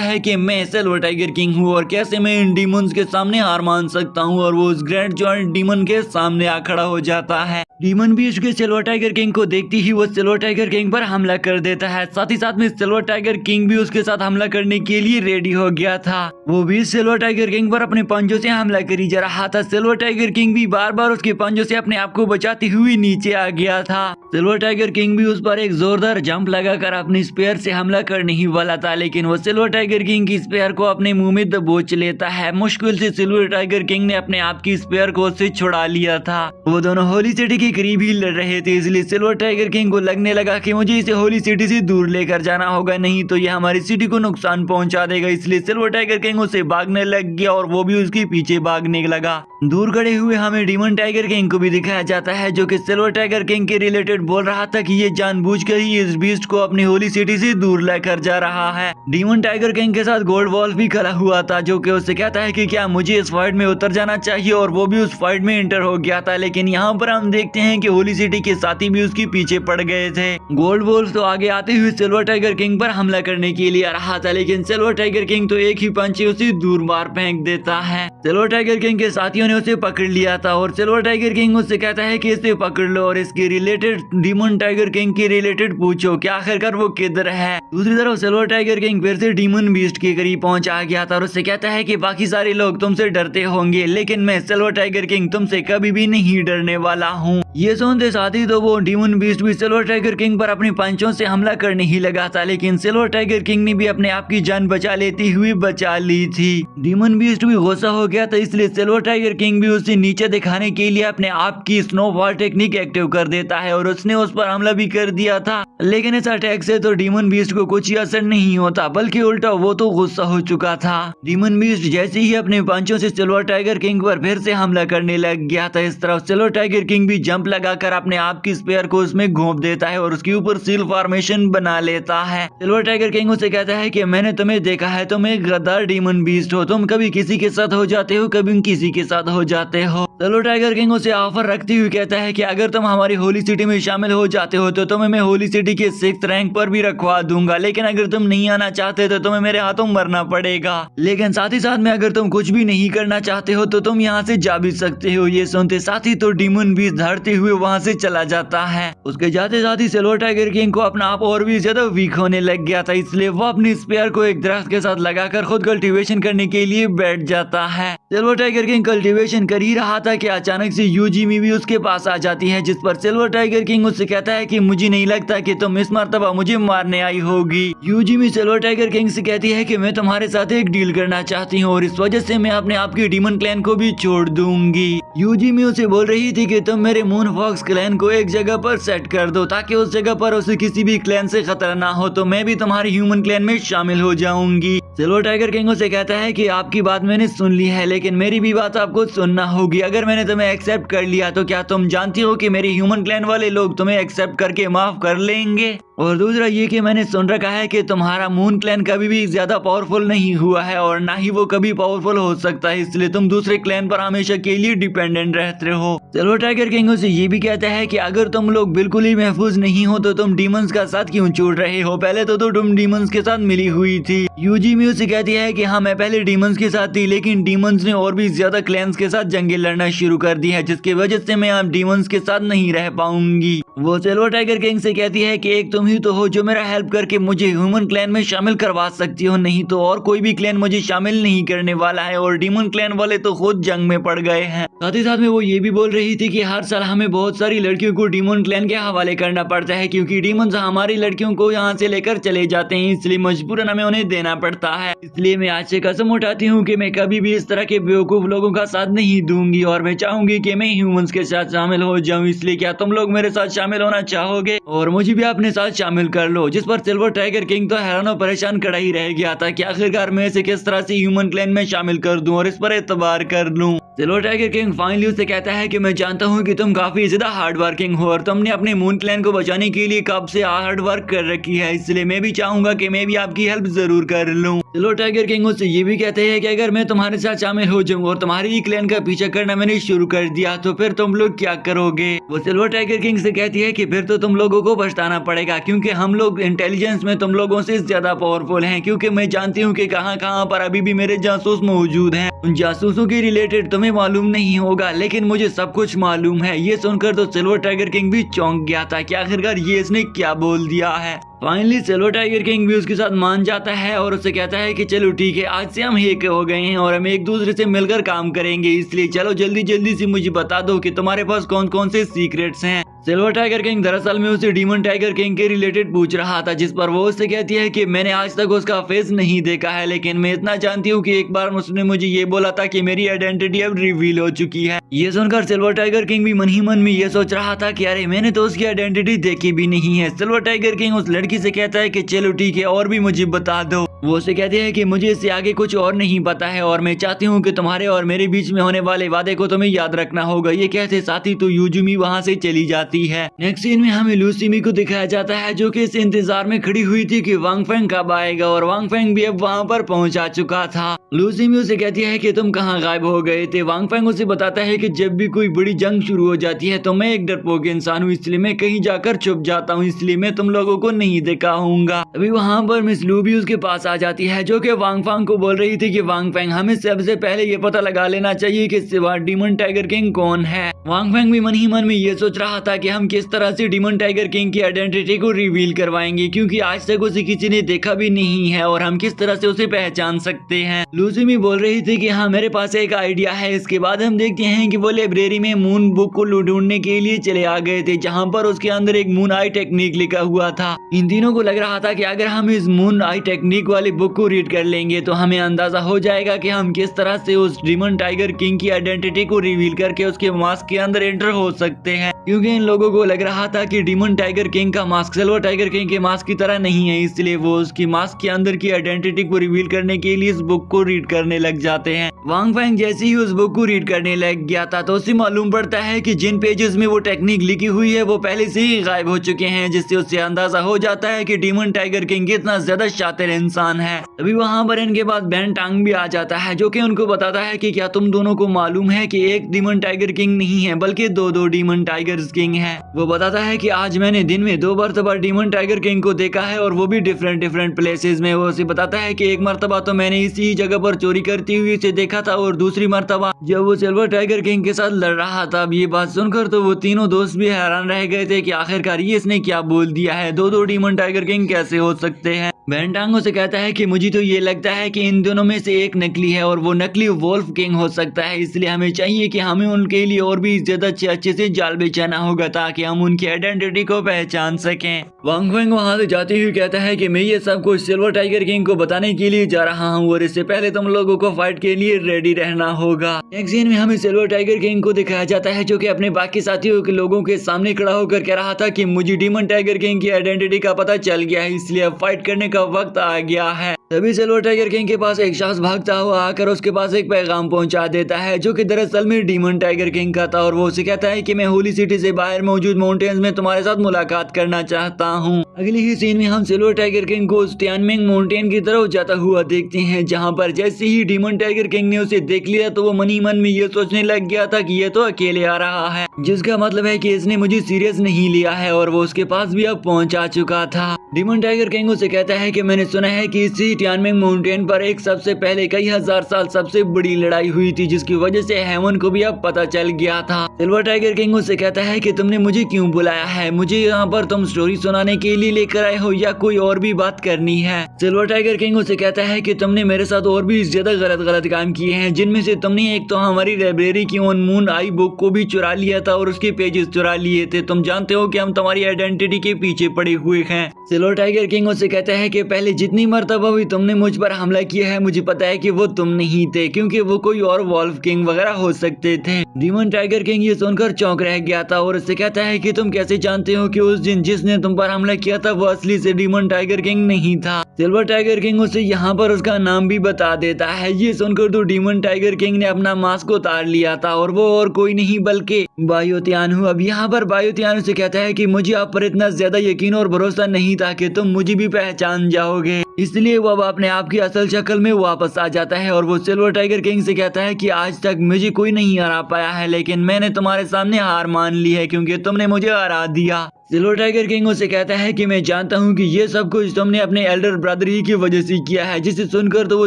है कि मैं सिल्वर टाइगर किंग हूँ और कैसे मैं इन डीमंस के सामने हार मान सकता हूँ, और वो उस ग्रैंड जॉइंट डीमन के सामने आ खड़ा हो जाता है। डीमन भी उसके सिल्वर टाइगर किंग को देखती ही वो सिल्वर टाइगर किंग पर हमला कर देता है। साथ ही साथ में सिल्वर टाइगर किंग भी उसके साथ हमला करने के लिए रेडी हो गया था। वो भी सिल्वर टाइगर किंग पर अपने पंजों से हमला करी जा रहा था। सिल्वर टाइगर किंग भी बार बार उसके पंजों से अपने आप को बचाती हुई नीचे आ गया था। सिल्वर टाइगर किंग भी उस पर एक जोरदार जंप लगाकर अपनी स्पेयर से हमला करने ही वाला था, लेकिन वो सिल्वर टाइगर किंग की स्पेयर को अपने मुंह में दबोच लेता है। मुश्किल से सिल्वर टाइगर किंग ने अपने आप की स्पेयर को उससे छुड़ा लिया था। वो दोनों होली सिटी के करीब ही लड़ रहे थे, इसलिए सिल्वर टाइगर किंग को लगने लगा कि मुझे इसे होली सिटी से दूर लेकर जाना होगा, नहीं तो ये हमारी सिटी को नुकसान पहुंचा देगा। इसलिए सिल्वर टाइगर किंग उसे भागने लग गया और वो भी उसके पीछे भागने लगा। दूर खड़े हुए हमें डीमन टाइगर किंग को भी दिखाया जाता है जो कि सिल्वर टाइगर किंग के रिलेटेड बोल रहा था कि ये जानबूझकर ही इस बीस्ट को अपनी होली सिटी से दूर लेकर जा रहा है। डीमन टाइगर किंग के साथ गोल्ड वॉल्फ भी खड़ा हुआ था जो कि उससे कहता है कि क्या मुझे इस फाइट में उतर जाना चाहिए, और वो भी उस फाइट में एंटर हो गया था। लेकिन यहाँ पर हम देखते हैं कि होली सिटी के साथी भी उसके पीछे पड़ गए थे। गोल्ड वॉल्फ तो आगे आते हुए सिल्वर टाइगर किंग पर हमला करने के लिए आ रहा था, लेकिन सिल्वर टाइगर किंग तो एक ही पंच से उसे दूर मार फेंक देता है। सिल्वर टाइगर किंग के साथियों ने उसे पकड़ लिया था और सिल्वर टाइगर किंग उससे कहता है कि इसे पकड़ लो और इसके रिलेटेड डीमन टाइगर किंग के रिलेटेड पूछो कि आखिरकार वो किधर है। दूसरी तरफ सिल्वर टाइगर किंग फिर से डीमन बीस्ट के करीब पहुंच आ गया था और उससे कहता है कि बाकी सारे लोग तुमसे डरते होंगे, लेकिन मैं सिल्वर टाइगर किंग तुमसे कभी भी नहीं डरने वाला हूँ। ये सुनते साथी तो वो डीमन बीस्ट भी सिल्वर टाइगर किंग पर अपनी पंचों से हमला करने ही लगा था, लेकिन सिल्वर टाइगर किंग ने भी अपने आप की जान बचा लेती हुई बचा ली थी। डीमन बीस्ट भी गुस्सा हो गया था, इसलिए सिल्वर टाइगर किंग भी उसे नीचे दिखाने के लिए अपने आप की स्नोबॉल टेक्निक एक्टिव कर देता है और उसने उस पर हमला भी कर दिया था। लेकिन इस अटैक से तो डीमन बीस्ट को कुछ ही असर नहीं होता, बल्कि उल्टा वो तो गुस्सा हो चुका था। डीमन बीस्ट जैसे ही अपने पंचों से सिल्वर टाइगर किंग पर फिर से हमला करने लग गया था। इस तरफ सिल्वर टाइगर किंग भी जंप लगाकर अपने आप की स्पेयर को उसमें घोंप देता है और उसके ऊपर सील फॉर्मेशन बना लेता है। सिल्वर टाइगर किंग उसे कहता है कि मैंने तुम्हें देखा है, तुम एक गद्दार डीमन बीस्ट हो, तुम कभी किसी के साथ हो जाते हो, कभी किसी के साथ हो जाते हो। सिल्वर टाइगर किंग उसे ऑफर रखते हुए कहता है कि अगर तुम हमारी होली सिटी में शामिल हो जाते हो तो तुम्हें मैं होली सिटी के 6th रैंक पर भी रखवा दूंगा, लेकिन अगर तुम नहीं आना चाहते तो तुम्हें मेरे हाथों मरना पड़ेगा। लेकिन साथ ही साथ में अगर तुम कुछ भी नहीं करना चाहते हो तो तुम यहाँ से जा भी सकते हो। ये सुनते साथ ही तो डीमन बीस्ट धड़ते हुए वहाँ से चला जाता है। उसके जाते साथ ही सिल्वर टाइगर किंग को अपना आप और भी ज्यादा वीक होने लग गया था, इसलिए वो अपनी स्पेयर को एक दरख्त के साथ लगाकर खुद कल्टीवेशन करने के लिए बैठ जाता है। सिल्वर टाइगर किंग कल्टीवेशन कर ही रहा था कि अचानक से यूजीमी भी उसके पास आ जाती है, जिस पर सिल्वर टाइगर किंग उससे कहता है कि मुझे नहीं लगता कि तुम इस मर्तबा मुझे मारने आई होगी। यूजीमी सिल्वर टाइगर किंग से कहती है कि मैं तुम्हारे साथ एक डील करना चाहती हूँ और इस वजह से मैं अपने आप की डीमन क्लैन को भी छोड़ दूंगी। यूजीमी उसे बोल रही थी कि तुम मेरे मून फॉक्स क्लैन को एक जगह पर सेट कर दो ताकि उस जगह पर उसे किसी भी क्लैन से खतरा ना हो, तो मैं भी तुम्हारे ह्यूमन क्लैन में शामिल हो जाऊंगी। सिल्वर टाइगर किंग उसे कहता है कि आपकी बात मैंने सुन ली है, लेकिन मेरी भी बात आपको को सुनना होगी। अगर मैंने तुम्हें एक्सेप्ट कर लिया तो क्या तुम जानती हो कि मेरे ह्यूमन क्लैन वाले लोग तुम्हें एक्सेप्ट करके माफ कर लेंगे? और दूसरा ये कि मैंने सुन रखा है कि तुम्हारा मून क्लैन कभी भी ज्यादा पावरफुल नहीं हुआ है और ना ही वो कभी पावरफुल हो सकता है, इसलिए तुम दूसरे क्लैन पर हमेशा के लिए डिपेंडेंट रहते हो। सिल्वर टाइगर किंग उसे ये भी कहता है कि अगर तुम लोग बिल्कुल ही महफूज नहीं हो तो तुम डीमंस का साथ क्यों छोड़ रहे हो? पहले तो तुम डीमंस के साथ मिली हुई थी। यूजीमी उसे कहती है कि हाँ मैं पहले डीमंस के साथ थी, लेकिन डीमंस ने और भी ज्यादा क्लैन्स के साथ जंगे लड़ना शुरू कर दी है, जिसकी वजह से मैं अब डीमंस के साथ नहीं रह पाऊंगी। वो सिल्वर टाइगर किंग से कहती है कि एक तुम ही तो हो जो मेरा हेल्प करके मुझे ह्यूमन क्लैन में शामिल करवा सकती हो, नहीं तो और कोई भी क्लैन मुझे शामिल नहीं करने वाला है और डीमन क्लैन वाले तो खुद जंग में पड़ गए हैं। साथ ही साथ में वो ये भी बोल रही थी कि हर साल हमें बहुत सारी लड़कियों को डीमन क्लैन के हवाले करना पड़ता है, क्योंकि डीमंस हमारी लड़कियों को यहाँ से लेकर चले जाते हैं, इसलिए मजबूरन हमें उन्हें देना पड़ता है। इसलिए मैं आज से कसम उठाती हूँ कि मैं कभी भी इस तरह के बेवकूफ लोगों का साथ नहीं दूंगी और मैं चाहूंगी कि मैं ह्यूमंस के साथ शामिल हो जाऊं। इसलिए क्या तुम लोग मेरे साथ शामिल होना चाहोगे और मुझे भी अपने साथ शामिल कर लो? जिस पर सिल्वर टाइगर किंग तो हैरान और परेशान खड़ा ही रह गया था कि आखिरकार मैं इसे किस तरह से ह्यूमन क्लैन में शामिल कर दूं और इस पर एतबार कर लूं। सिल्वर टाइगर किंग फाइनली उसे कहता है कि मैं जानता हूँ कि तुम काफी ज्यादा हार्ड वर्किंग हो और तुमने अपने मून क्लैन को बचाने के लिए कब से हार्ड वर्क कर रखी है, इसलिए मैं भी चाहूंगा कि मैं भी आपकी हेल्प जरूर कर लूं। सिल्वर टाइगर किंग उससे ये भी कहते हैं कि अगर मैं तुम्हारे साथ शामिल हो जाऊं और तुम्हारे ही क्लैन का पीछा करना मैंने शुरू कर दिया तो फिर तुम लोग क्या करोगे? वो सिल्वर टाइगर किंग से कहती है कि फिर तो तुम लोगों को पछताना पड़ेगा, क्योंकि हम लोग इंटेलिजेंस में तुम लोगों से ज्यादा पावरफुल हैं, क्योंकि मैं जानती हूँ कि कहाँ कहाँ पर अभी भी मेरे जासूस मौजूद हैं। उन जासूसों के रिलेटेड तुम्हें मालूम नहीं होगा, लेकिन मुझे सब कुछ मालूम है। ये सुनकर तो सिल्वर टाइगर किंग भी चौंक गया था कि आखिरकार ये इसने क्या बोल दिया है। फाइनली सिल्वर टाइगर किंग भी उसके साथ मान जाता है और उसे कहता है कि चलो ठीक है, आज से हम एक हो गए हैं और हम एक दूसरे से मिलकर काम करेंगे, इसलिए चलो जल्दी जल्दी से मुझे बता दो कि तुम्हारे पास कौन कौन से सीक्रेट्स हैं। सिल्वर टाइगर किंग दरअसल में उसे डीमन टाइगर किंग के रिलेटेड पूछ रहा था, जिस पर वो उससे कहती है कि मैंने आज तक उसका फेस नहीं देखा है, लेकिन मैं इतना जानती हूँ कि एक बार उसने मुझे ये बोला था कि मेरी आइडेंटिटी अब रिवील हो चुकी है। ये सुनकर सिल्वर टाइगर किंग भी मन ही मन में ये सोच रहा था कि अरे मैंने तो उसकी आइडेंटिटी देखी भी नहीं है। सिल्वर टाइगर किंग उस लड़की से कहता है कि चलो ठीक है और भी मुझे बता दो। वो उसे कहती है कि मुझे इससे आगे कुछ और नहीं पता है और मैं चाहती हूँ कि तुम्हारे और मेरे बीच में होने वाले वादे को तुम्हें याद रखना होगा। ये कहते साथ ही तो यूजुमी वहाँ से चली जाती है। नेक्स्ट सीन में हमें लूसीमी को दिखाया जाता है, जो कि इस इंतजार में खड़ी हुई थी कि वांग फेंग कब आएगा और वांग फेंग भी अब वहाँ पर पहुँचा चुका था। लूसीमी उसे कहती है कि तुम कहाँ गायब हो गए थे? वांग फेंग उसे बताता है कि जब भी कोई बड़ी जंग शुरू हो जाती है तो मैं एक डरपोक इंसान हूँ, इसलिए मैं कहीं जाकर छुप जाता हूँ, इसलिए मैं तुम लोगों को नहीं दिखाऊंगा। अभी वहाँ पर मिस लू भी उसके पास आ जाती है, जो कि वांग फेंग को बोल रही थी कि वांग फेंग हमें सबसे पहले ये पता लगा लेना चाहिए कि सिवा डीमन टाइगर किंग कौन है। वांग फेंग भी मन ही मन में ये सोच रहा था कि हम किस तरह से डीमन टाइगर किंग की आइडेंटिटी को रिवील करवाएंगे, क्योंकि आज तक उसे किसी ने देखा भी नहीं है और हम किस तरह से उसे पहचान सकते हैं। लूसीमी बोल रही थी कि हाँ मेरे पास एक आइडिया है। इसके बाद हम देखते हैं कि वो लाइब्रेरी में मून बुक को ढूंढने के लिए चले आ गए थे, जहाँ पर उसके अंदर एक मून आई टेक्निक लिखा हुआ था। इन तीनों को लग रहा था कि अगर हम इस मून आई टेक्निक वाली बुक को रीड कर लेंगे तो हमें अंदाजा हो जाएगा कि हम किस तरह से उस डीमन टाइगर किंग की आइडेंटिटी को रिवील करके उसके मास्क के अंदर एंटर हो सकते हैं, क्योंकि इन लोगों को लग रहा था कि डीमन टाइगर किंग का मास्क सिल्वर टाइगर किंग के मास्क की तरह नहीं है, इसलिए वो उसकी मास्क के अंदर की आइडेंटिटी को रिवील करने के लिए इस बुक को रीड करने लग जाते हैं। वांग फेंग जैसे ही उस बुक को रीड करने लग गया था तो उसे मालूम पड़ता है कि जिन पेजेस में वो टेक्निक लिखी हुई है वो पहले से ही गायब हो चुके हैं, जिससे उससे अंदाजा हो जाता है कि डीमन टाइगर किंग कितना ज्यादा शातिर इंसान है। अभी वहाँ पर इनके पास बैन टांग भी आ जाता है, जो कि उनको बताता है कि क्या तुम दोनों को मालूम है कि एक डीमन टाइगर किंग नहीं है बल्कि दो डीमन टाइगर किंग है। वो बताता है कि आज मैंने दिन में 2 मरतबा डीमन टाइगर किंग को देखा है और वो भी डिफरेंट प्लेसेस में। वो उसे बताता है कि एक मरतबा तो मैंने इसी जगह पर चोरी करती हुई उसे देखा था और दूसरी मरतबा जब वो सिल्वर टाइगर किंग के साथ लड़ रहा था। अब ये बात सुनकर तो वो तीनों दोस्त भी हैरान रह गए थे कि आखिरकार ये इसने क्या बोल दिया है, 2 डीमन टाइगर किंग कैसे हो सकते हैं। बैंटांगो से कहता है कि मुझे तो ये लगता है कि इन दोनों में से एक नकली है और वो नकली वोल्फ किंग हो सकता है, इसलिए हमें चाहिए कि हमें उनके लिए और भी ज्यादा अच्छे से जाल बिछाना होगा ताकि हम उनकी आइडेंटिटी को पहचान सकें। वांग फेंग वहां से जाते हुए कहता है कि मैं ये सब कुछ सिल्वर टाइगर किंग को बताने के लिए जा रहा हूँ और इससे पहले तुम लोगों को फाइट के लिए रेडी रहना होगा। नेक्स्ट सीन में हमें सिल्वर टाइगर किंग को दिखाया जाता है, जो कि अपने बाकी साथियों के लोगों के सामने खड़ा होकर कह रहा था कि मुझे डीमन टाइगर किंग की आइडेंटिटी का पता चल गया है, इसलिए अब फाइट करने का वक्त आ गया है। तभी सिल्वर टाइगर किंग के पास एक शख्स भागता हुआ आकर उसके पास एक पैगाम पहुंचा देता है, जो कि दरअसल में डीमन टाइगर किंग का था। और वो उसे कहता है कि मैं होली सिटी से बाहर मौजूद माउंटेन्स में तुम्हारे साथ मुलाकात करना चाहता हूं। अगली ही सीन में हम सिल्वर टाइगर किंग को उस तियानमेंग माउंटेन की तरफ जाता हुआ देखते हैं, जहां पर जैसे ही डीमन टाइगर किंग ने उसे देख लिया तो वो मन ही मन में ये सोचने लग गया था कि ये तो अकेले आ रहा है, जिसका मतलब है कि इसने मुझे सीरियस नहीं लिया है। और वो उसके पास भी अब पहुंचा चुका था। डीमन टाइगर किंग उसे कहता है कि मैंने सुना है कि इसी तियानमेंग माउंटेन पर एक सबसे पहले कई हजार साल सबसे बड़ी लड़ाई हुई थी, जिसकी वजह से हेमन को भी अब पता चल गया था। सिल्वर टाइगर किंग उसे कहता है कि तुमने मुझे क्यों बुलाया है, मुझे यहाँ पर तुम स्टोरी सुनाने के लिए लेकर आए हो या कोई और भी बात करनी है। सिल्वर टाइगर किंग उसे कहता है कि तुमने मेरे साथ और भी ज्यादा गलत काम किए हैं, जिनमें से तुमने एक तो हमारी लाइब्रेरी की अनमोल आई बुक को भी चुरा लिया था और उसके पेजेस चुरा लिए थे। तुम जानते हो कि हम तुम्हारी आइडेंटिटी के पीछे पड़े हुए हैं। सिल्वर टाइगर किंग उसे कहता है कि पहले जितनी मर्तबा भी तुमने मुझ पर हमला किया है, मुझे पता है कि वो तुम नहीं थे, क्योंकि वो कोई और वॉल्फ किंग वगैरह हो सकते थे। डीमन टाइगर किंग ये सुनकर चौंक रह गया था और उससे कहता है कि तुम कैसे जानते हो कि उस दिन जिसने तुम पर हमला किया था वो असली से डीमन टाइगर किंग नहीं था। सिल्वर टाइगर किंग उसे यहाँ पर उसका नाम भी बता देता है। ये सुनकर तो डीमन टाइगर किंग ने अपना मास्क उतार लिया था और वो और कोई नहीं बल्कि बायो तियानु। अब यहाँ पर बायो तियानु से कहता है कि मुझे आप पर इतना ज्यादा यकीन और भरोसा नहीं था कि तुम मुझे भी पहचान जाओगे, इसलिए वो अब अपने आप की असल शक्ल में वापस आ जाता है। और वो सिल्वर टाइगर किंग से कहता है कि आज तक मुझे कोई नहीं हरा पाया है, लेकिन मैंने तुम्हारे सामने हार मान ली है क्योंकि तुमने मुझे हरा दिया। सिल्वर टाइगर किंग उसे कहता है कि मैं जानता हूँ कि ये सब कुछ तुमने अपने एल्डर ब्रदर ही की वजह से किया है, जिसे सुनकर तो वो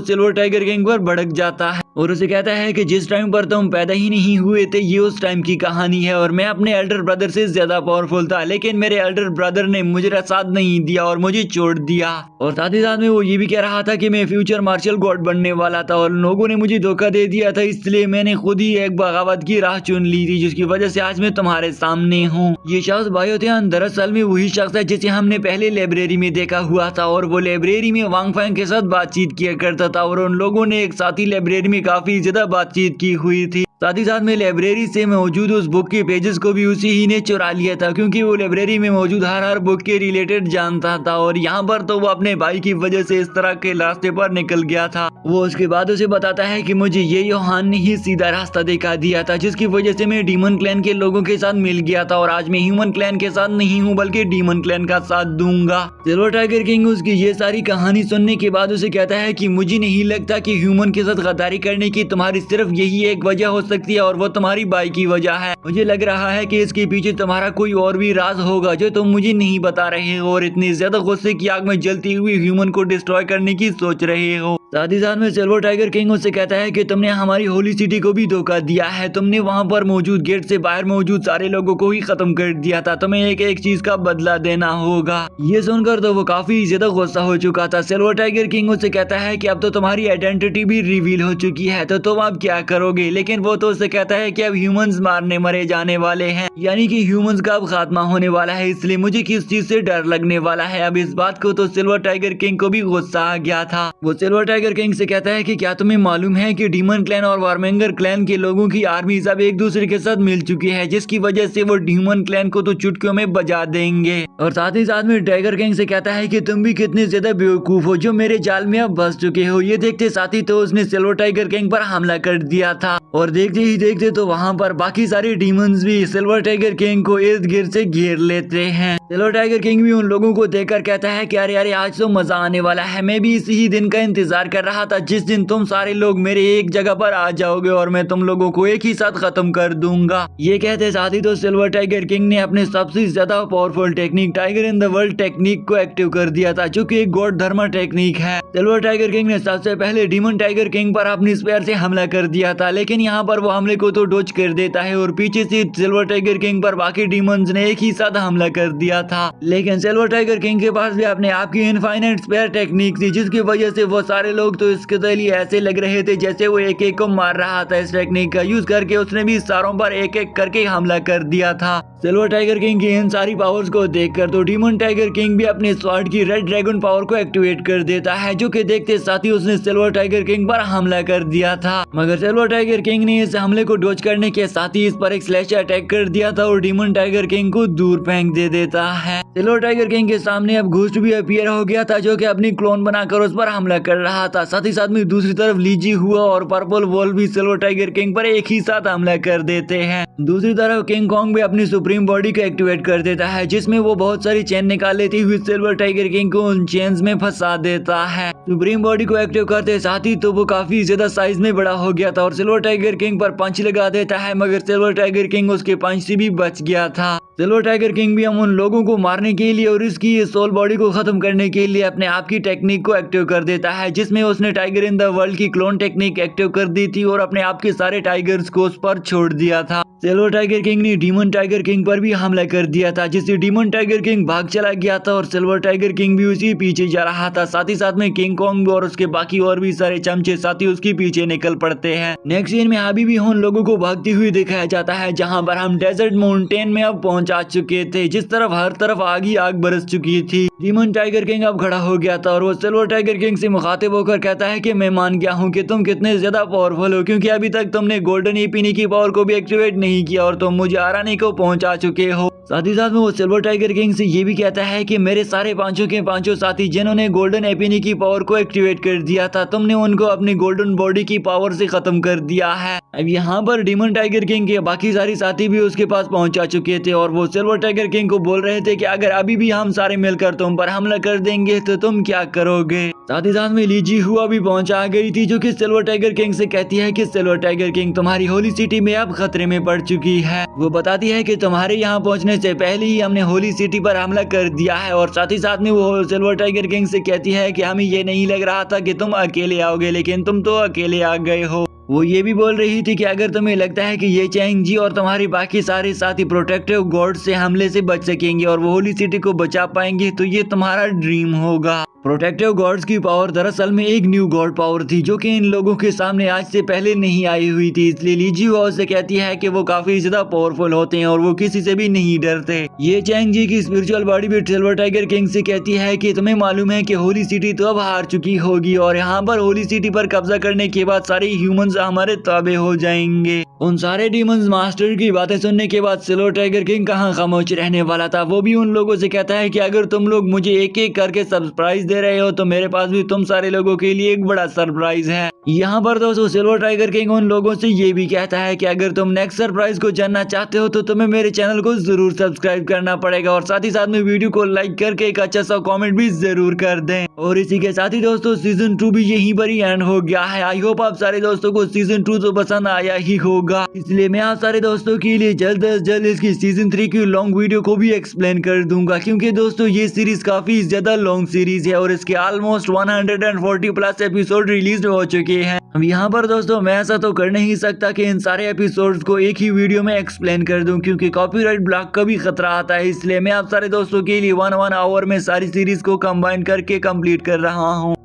सिल्वर टाइगर किंग पर भड़क जाता है और उसे कहता है कि जिस टाइम पर तुम पैदा ही नहीं हुए थे ये उस टाइम की कहानी है और मैं अपने एल्डर ब्रदर से ज्यादा पावरफुल था, लेकिन मेरे एल्डर ब्रदर ने मुझे साथ नहीं दिया और मुझे छोड़ दिया। और साथ ही साथ में वो ये भी कह रहा था कि मैं फ्यूचर मार्शल गॉड बनने वाला था और लोगों ने मुझे धोखा दे दिया था, इसलिए मैंने खुद ही एक बगावत की राह चुन ली थी, जिसकी वजह से आज मैं तुम्हारे सामने हूँ। ये शख्स बायोतियान दरअसल में वही शख्स है जिसे हमने पहले लाइब्रेरी में देखा हुआ था और वो लाइब्रेरी में वांग फैंग के साथ बातचीत किया करता था और उन लोगों ने एक साथ ही लाइब्रेरी में काफी ज्यादा बातचीत की हुई थी। साथ ही साथ में लाइब्रेरी से मौजूद उस बुक के पेजेस को भी उसी ही ने चुरा लिया था, क्योंकि वो लाइब्रेरी में मौजूद हर बुक के रिलेटेड जानता था और यहाँ पर तो वो अपने भाई की वजह से इस तरह के रास्ते पर निकल गया था। वो उसके बाद उसे बताता है कि मुझे ये योहान ने ही सीधा रास्ता दिखा दिया था, जिसकी वजह से मैं डीमन क्लैन के लोगों के साथ मिल गया था और आज मैं ह्यूमन क्लैन के साथ नहीं हूँ बल्कि डीमन क्लैन का साथ दूंगा। सिल्वर टाइगर किंग उसकी ये सारी कहानी सुनने के बाद उसे कहता है कि मुझे नहीं लगता कि ह्यूमन के साथ गद्दारी करने की तुम्हारी सिर्फ यही एक वजह हो सकती है और वो तुम्हारी बाई की वजह है। मुझे लग रहा है कि इसके पीछे तुम्हारा कोई और भी राज होगा जो तुम मुझे नहीं बता रहे हो और इतनी ज्यादा गुस्से की आग में जलती हुई ह्यूमन को डिस्ट्रॉय करने की सोच रहे हो। साथ ही साथ में सिल्वर टाइगर किंग उससे कहता है कि तुमने हमारी होली सिटी को भी धोखा दिया है, तुमने वहां पर मौजूद गेट से बाहर मौजूद सारे लोगों को ही खत्म कर दिया था, तुम्हें एक एक चीज का बदला देना होगा। ये सुनकर तो वो काफी ज्यादा गुस्सा हो चुका था। सिल्वर टाइगर किंग उससे कहता है कि अब तो तुम्हारी आइडेंटिटी भी रिवील हो चुकी है, तो तुम अब क्या करोगे। लेकिन वो तो उससे कहता है कि अब ह्यूमंस मारने मरे जाने वाले हैं, यानी कि ह्यूमंस का अब खात्मा होने वाला है, इसलिए मुझे किस चीज से डर लगने वाला है। अब इस बात को तो सिल्वर टाइगर किंग को भी गुस्सा आ गया था। वो सिल्वर टाइगर किंग से कहता है कि क्या तुम्हें मालूम है कि डीमन क्लैन और वार्मेंगर क्लैन के लोगों की आर्मी सब एक दूसरे के साथ मिल चुकी है, जिसकी वजह से वो डीमन क्लैन को तो चुटकियों में बजा देंगे। और साथ ही साथ में टाइगर किंग से कहता है कि तुम भी कितने ज्यादा बेवकूफ हो जो मेरे जाल में अब फंस चुके हो। ये देखते साथ ही तो उसने सिल्वर टाइगर किंग पर हमला कर दिया था और देखते ही देखते तो वहाँ पर बाकी सारे डीमंस भी सिल्वर टाइगर किंग को इर्द गिर्द से घेर लेते हैं। सिल्वर टाइगर किंग भी उन लोगों को देखकर कहता है कि अरे अरे आज तो मजा आने वाला है, मैं भी इसी ही दिन का इंतजार कर रहा था जिस दिन तुम सारे लोग मेरे एक जगह पर आ जाओगे और मैं तुम लोगों को एक ही साथ खत्म कर दूंगा। ये कहते साथ ही तो सिल्वर टाइगर किंग ने अपने सबसे ज्यादा powerful technique tiger in the world technique को एक्टिव कर दिया था, जो कि एक गॉड धर्मा टेक्निक है। सिल्वर टाइगर किंग ने सबसे पहले डीमन टाइगर किंग पर अपनी स्पेयर से हमला कर दिया था, लेकिन यहाँ पर वो हमले को तो डोज कर देता है और पीछे से सिल्वर टाइगर किंग पर बाकी डीमंस ने एक ही साथ हमला कर दिया था। लेकिन सिल्वर टाइगर किंग के पास भी अपने आप की इनफाइनाइट स्पेयर टेक्निक थी, जिसकी वजह से वो सारे लोग तो इसके लिए ऐसे लग रहे थे जैसे वो एक एक को मार रहा था। इस टेक्निक का यूज करके उसने भी सारों पर एक एक करके हमला कर दिया था। सिल्वर टाइगर किंग की इन सारी पावर्स को देखकर तो डीमन टाइगर किंग भी अपने स्वॉर्ड की रेड ड्रैगन पावर को एक्टिवेट कर देता है, जो कि देखते साथ ही उसने सिल्वर टाइगर किंग पर हमला कर दिया था। मगर सिल्वर टाइगर किंग ने से हमले को डॉज करने के साथ ही इस पर एक स्लैशर अटैक कर दिया था और डीमन टाइगर किंग को दूर फेंक दे देता है। सिल्वर टाइगर किंग के सामने अब घोस्ट भी अपीयर हो गया था जो कि अपनी क्लोन बनाकर उस पर हमला कर रहा था। साथ ही साथ में दूसरी तरफ लीजी हुआ और पर्पल वॉल भी सिल्वर टाइगर किंग पर एक ही साथ हमला कर देते हैं। दूसरी तरफ किंग कॉन्ग भी अपनी सुप्रीम बॉडी को एक्टिवेट कर देता है जिसमें वो बहुत सारी चेन निकाल लेती हुई सिल्वर टाइगर किंग को उन चेन्स में फंसा देता है। सुप्रीम बॉडी को एक्टिव करते साथ ही तो वो काफी ज्यादा साइज में बड़ा हो गया था और सिल्वर टाइगर किंग पर पंच लगा देता है, मगर सिल्वर टाइगर किंग उसके पंच से भी बच गया था। सिल्वर टाइगर किंग भी हम उन लोगों को मारने के लिए और इसकी सोल बॉडी को खत्म करने के लिए अपने आप की टेक्निक को एक्टिव कर देता है, जिसमें उसने टाइगर इन द वर्ल्ड की क्लोन टेक्निक एक्टिव कर दी थी और अपने आप के सारे टाइगर्स को उस पर छोड़ दिया था। सिल्वर टाइगर किंग ने डीमन टाइगर किंग पर भी हमला कर दिया था, जिससे डीमन टाइगर किंग भाग चला गया था और सिल्वर टाइगर किंग भी उसी पीछे जा रहा था। साथ ही साथ में किंग कॉन्ग और उसके बाकी और भी सारे चमचे साथी उसके पीछे निकल पड़ते हैं। नेक्स्ट सीन में अभी भी उन लोगों को भागती हुई दिखाया जाता है, जहां पर हम डेजर्ट माउंटेन में अब पहुंचा चुके थे, जिस तरफ हर तरफ आग ही आग बरस चुकी थी। डीमन टाइगर किंग अब खड़ा हो गया था और वो सिल्वर टाइगर किंग से मुखातिब होकर कहता है कि मैं मान गया हूँ कि तुम कितने ज्यादा पावरफुल हो, क्योंकि अभी तक तुमने गोल्डन एपीनी की पावर को भी एक्टिवेट नहीं किया और तुम मुझे हराने को पहुंचा चुके हो। साथ ही साथ में वो सिल्वर टाइगर किंग से ये भी कहता है कि मेरे सारे पांचों के पांचों साथी जिन्होंने गोल्डन एपीनी की पावर को एक्टिवेट कर दिया था, तुमने उनको अपनी गोल्डन बॉडी की पावर से खत्म कर दिया है। अब यहाँ पर डीमन टाइगर किंग के बाकी सारे साथी भी उसके पास पहुंचा चुके थे और वो सिल्वर टाइगर किंग को बोल रहे थे कि अगर अभी भी हम सारे मिलकर तुम पर हमला कर देंगे तो तुम क्या करोगे। साथ ही साथ में लीजी हुआ भी पहुंचा गई थी, जो कि सिल्वर टाइगर किंग से कहती है कि सिल्वर टाइगर किंग तुम्हारी होली सिटी में अब खतरे में पड़ चुकी है। वो बताती है कि तुम्हारे यहाँ पहुंचने से पहले ही हमने होली सिटी पर हमला कर दिया है और साथ ही साथ में वो सिल्वर टाइगर किंग से कहती है कि हमें ये नहीं लग रहा था कि तुम अकेले आओगे, लेकिन तुम तो अकेले आ गए हो। वो ये भी बोल रही थी कि अगर तुम्हें लगता है कि ये चैंग जी और तुम्हारे बाकी सारे साथी प्रोटेक्टिव गॉड से हमले से बच सकेंगे और वो होली सिटी को बचा पाएंगे तो ये तुम्हारा ड्रीम होगा। प्रोटेक्टिव गॉड्स की पावर दरअसल में एक न्यू गॉड पावर थी, जो कि इन लोगों के सामने आज से पहले नहीं आई हुई थी, इसलिए लीजी हुआ से कहती है कि वो काफी ज्यादा पावरफुल होते हैं और वो किसी से भी नहीं डरते। ये चैंग जी की स्पिरिचुअल बॉडी भी सिल्वर टाइगर किंग से कहती है कि तुम्हें मालूम है कि होली सिटी तो अब हार चुकी होगी और यहाँ पर होली सिटी पर कब्जा करने के बाद सारे ह्यूमंस हमारे ताबे हो जाएंगे। उन सारे डीमंस मास्टर की बातें सुनने के बाद सिल्वर टाइगर किंग कहाँ खामोश रहने वाला था। वो भी उन लोगों से कहता है कि अगर तुम लोग मुझे एक एक करके सरप्राइज दे रहे हो तो मेरे पास भी तुम सारे लोगों के लिए एक बड़ा सरप्राइज है। यहाँ पर दोस्तों सिल्वर टाइगर किंग उन लोगों से ये भी कहता है कि अगर तुम नेक्स्ट सरप्राइज को जानना चाहते हो तो तुम्हें मेरे चैनल को जरूर सब्सक्राइब करना पड़ेगा और साथ ही साथ में वीडियो को लाइक करके एक अच्छा सा कमेंट भी जरूर कर दें। और इसी के साथ ही दोस्तों सीजन 2 भी यहीं पर ही एंड हो गया है। आई होप आप सारे दोस्तों को सीजन 2 तो पसंद आया ही होगा, इसलिए मैं आप सारे दोस्तों के लिए जल्द से जल्द इसकी सीजन 3 की लॉन्ग वीडियो को भी एक्सप्लेन कर दूंगा, क्योंकि दोस्तों ये सीरीज काफी ज्यादा लॉन्ग सीरीज है और इसके ऑलमोस्ट 140 प्लस एपिसोड रिलीज हो चुके हैं। अब यहाँ पर दोस्तों मैं ऐसा तो कर नहीं सकता कि इन सारे एपिसोड्स को एक ही वीडियो में एक्सप्लेन कर दूं, क्योंकि कॉपीराइट ब्लॉक का भी खतरा आता है, इसलिए मैं आप सारे दोस्तों के लिए 1 आवर में सारी सीरीज को कंबाइन करके कंप्लीट कर रहा हूँ।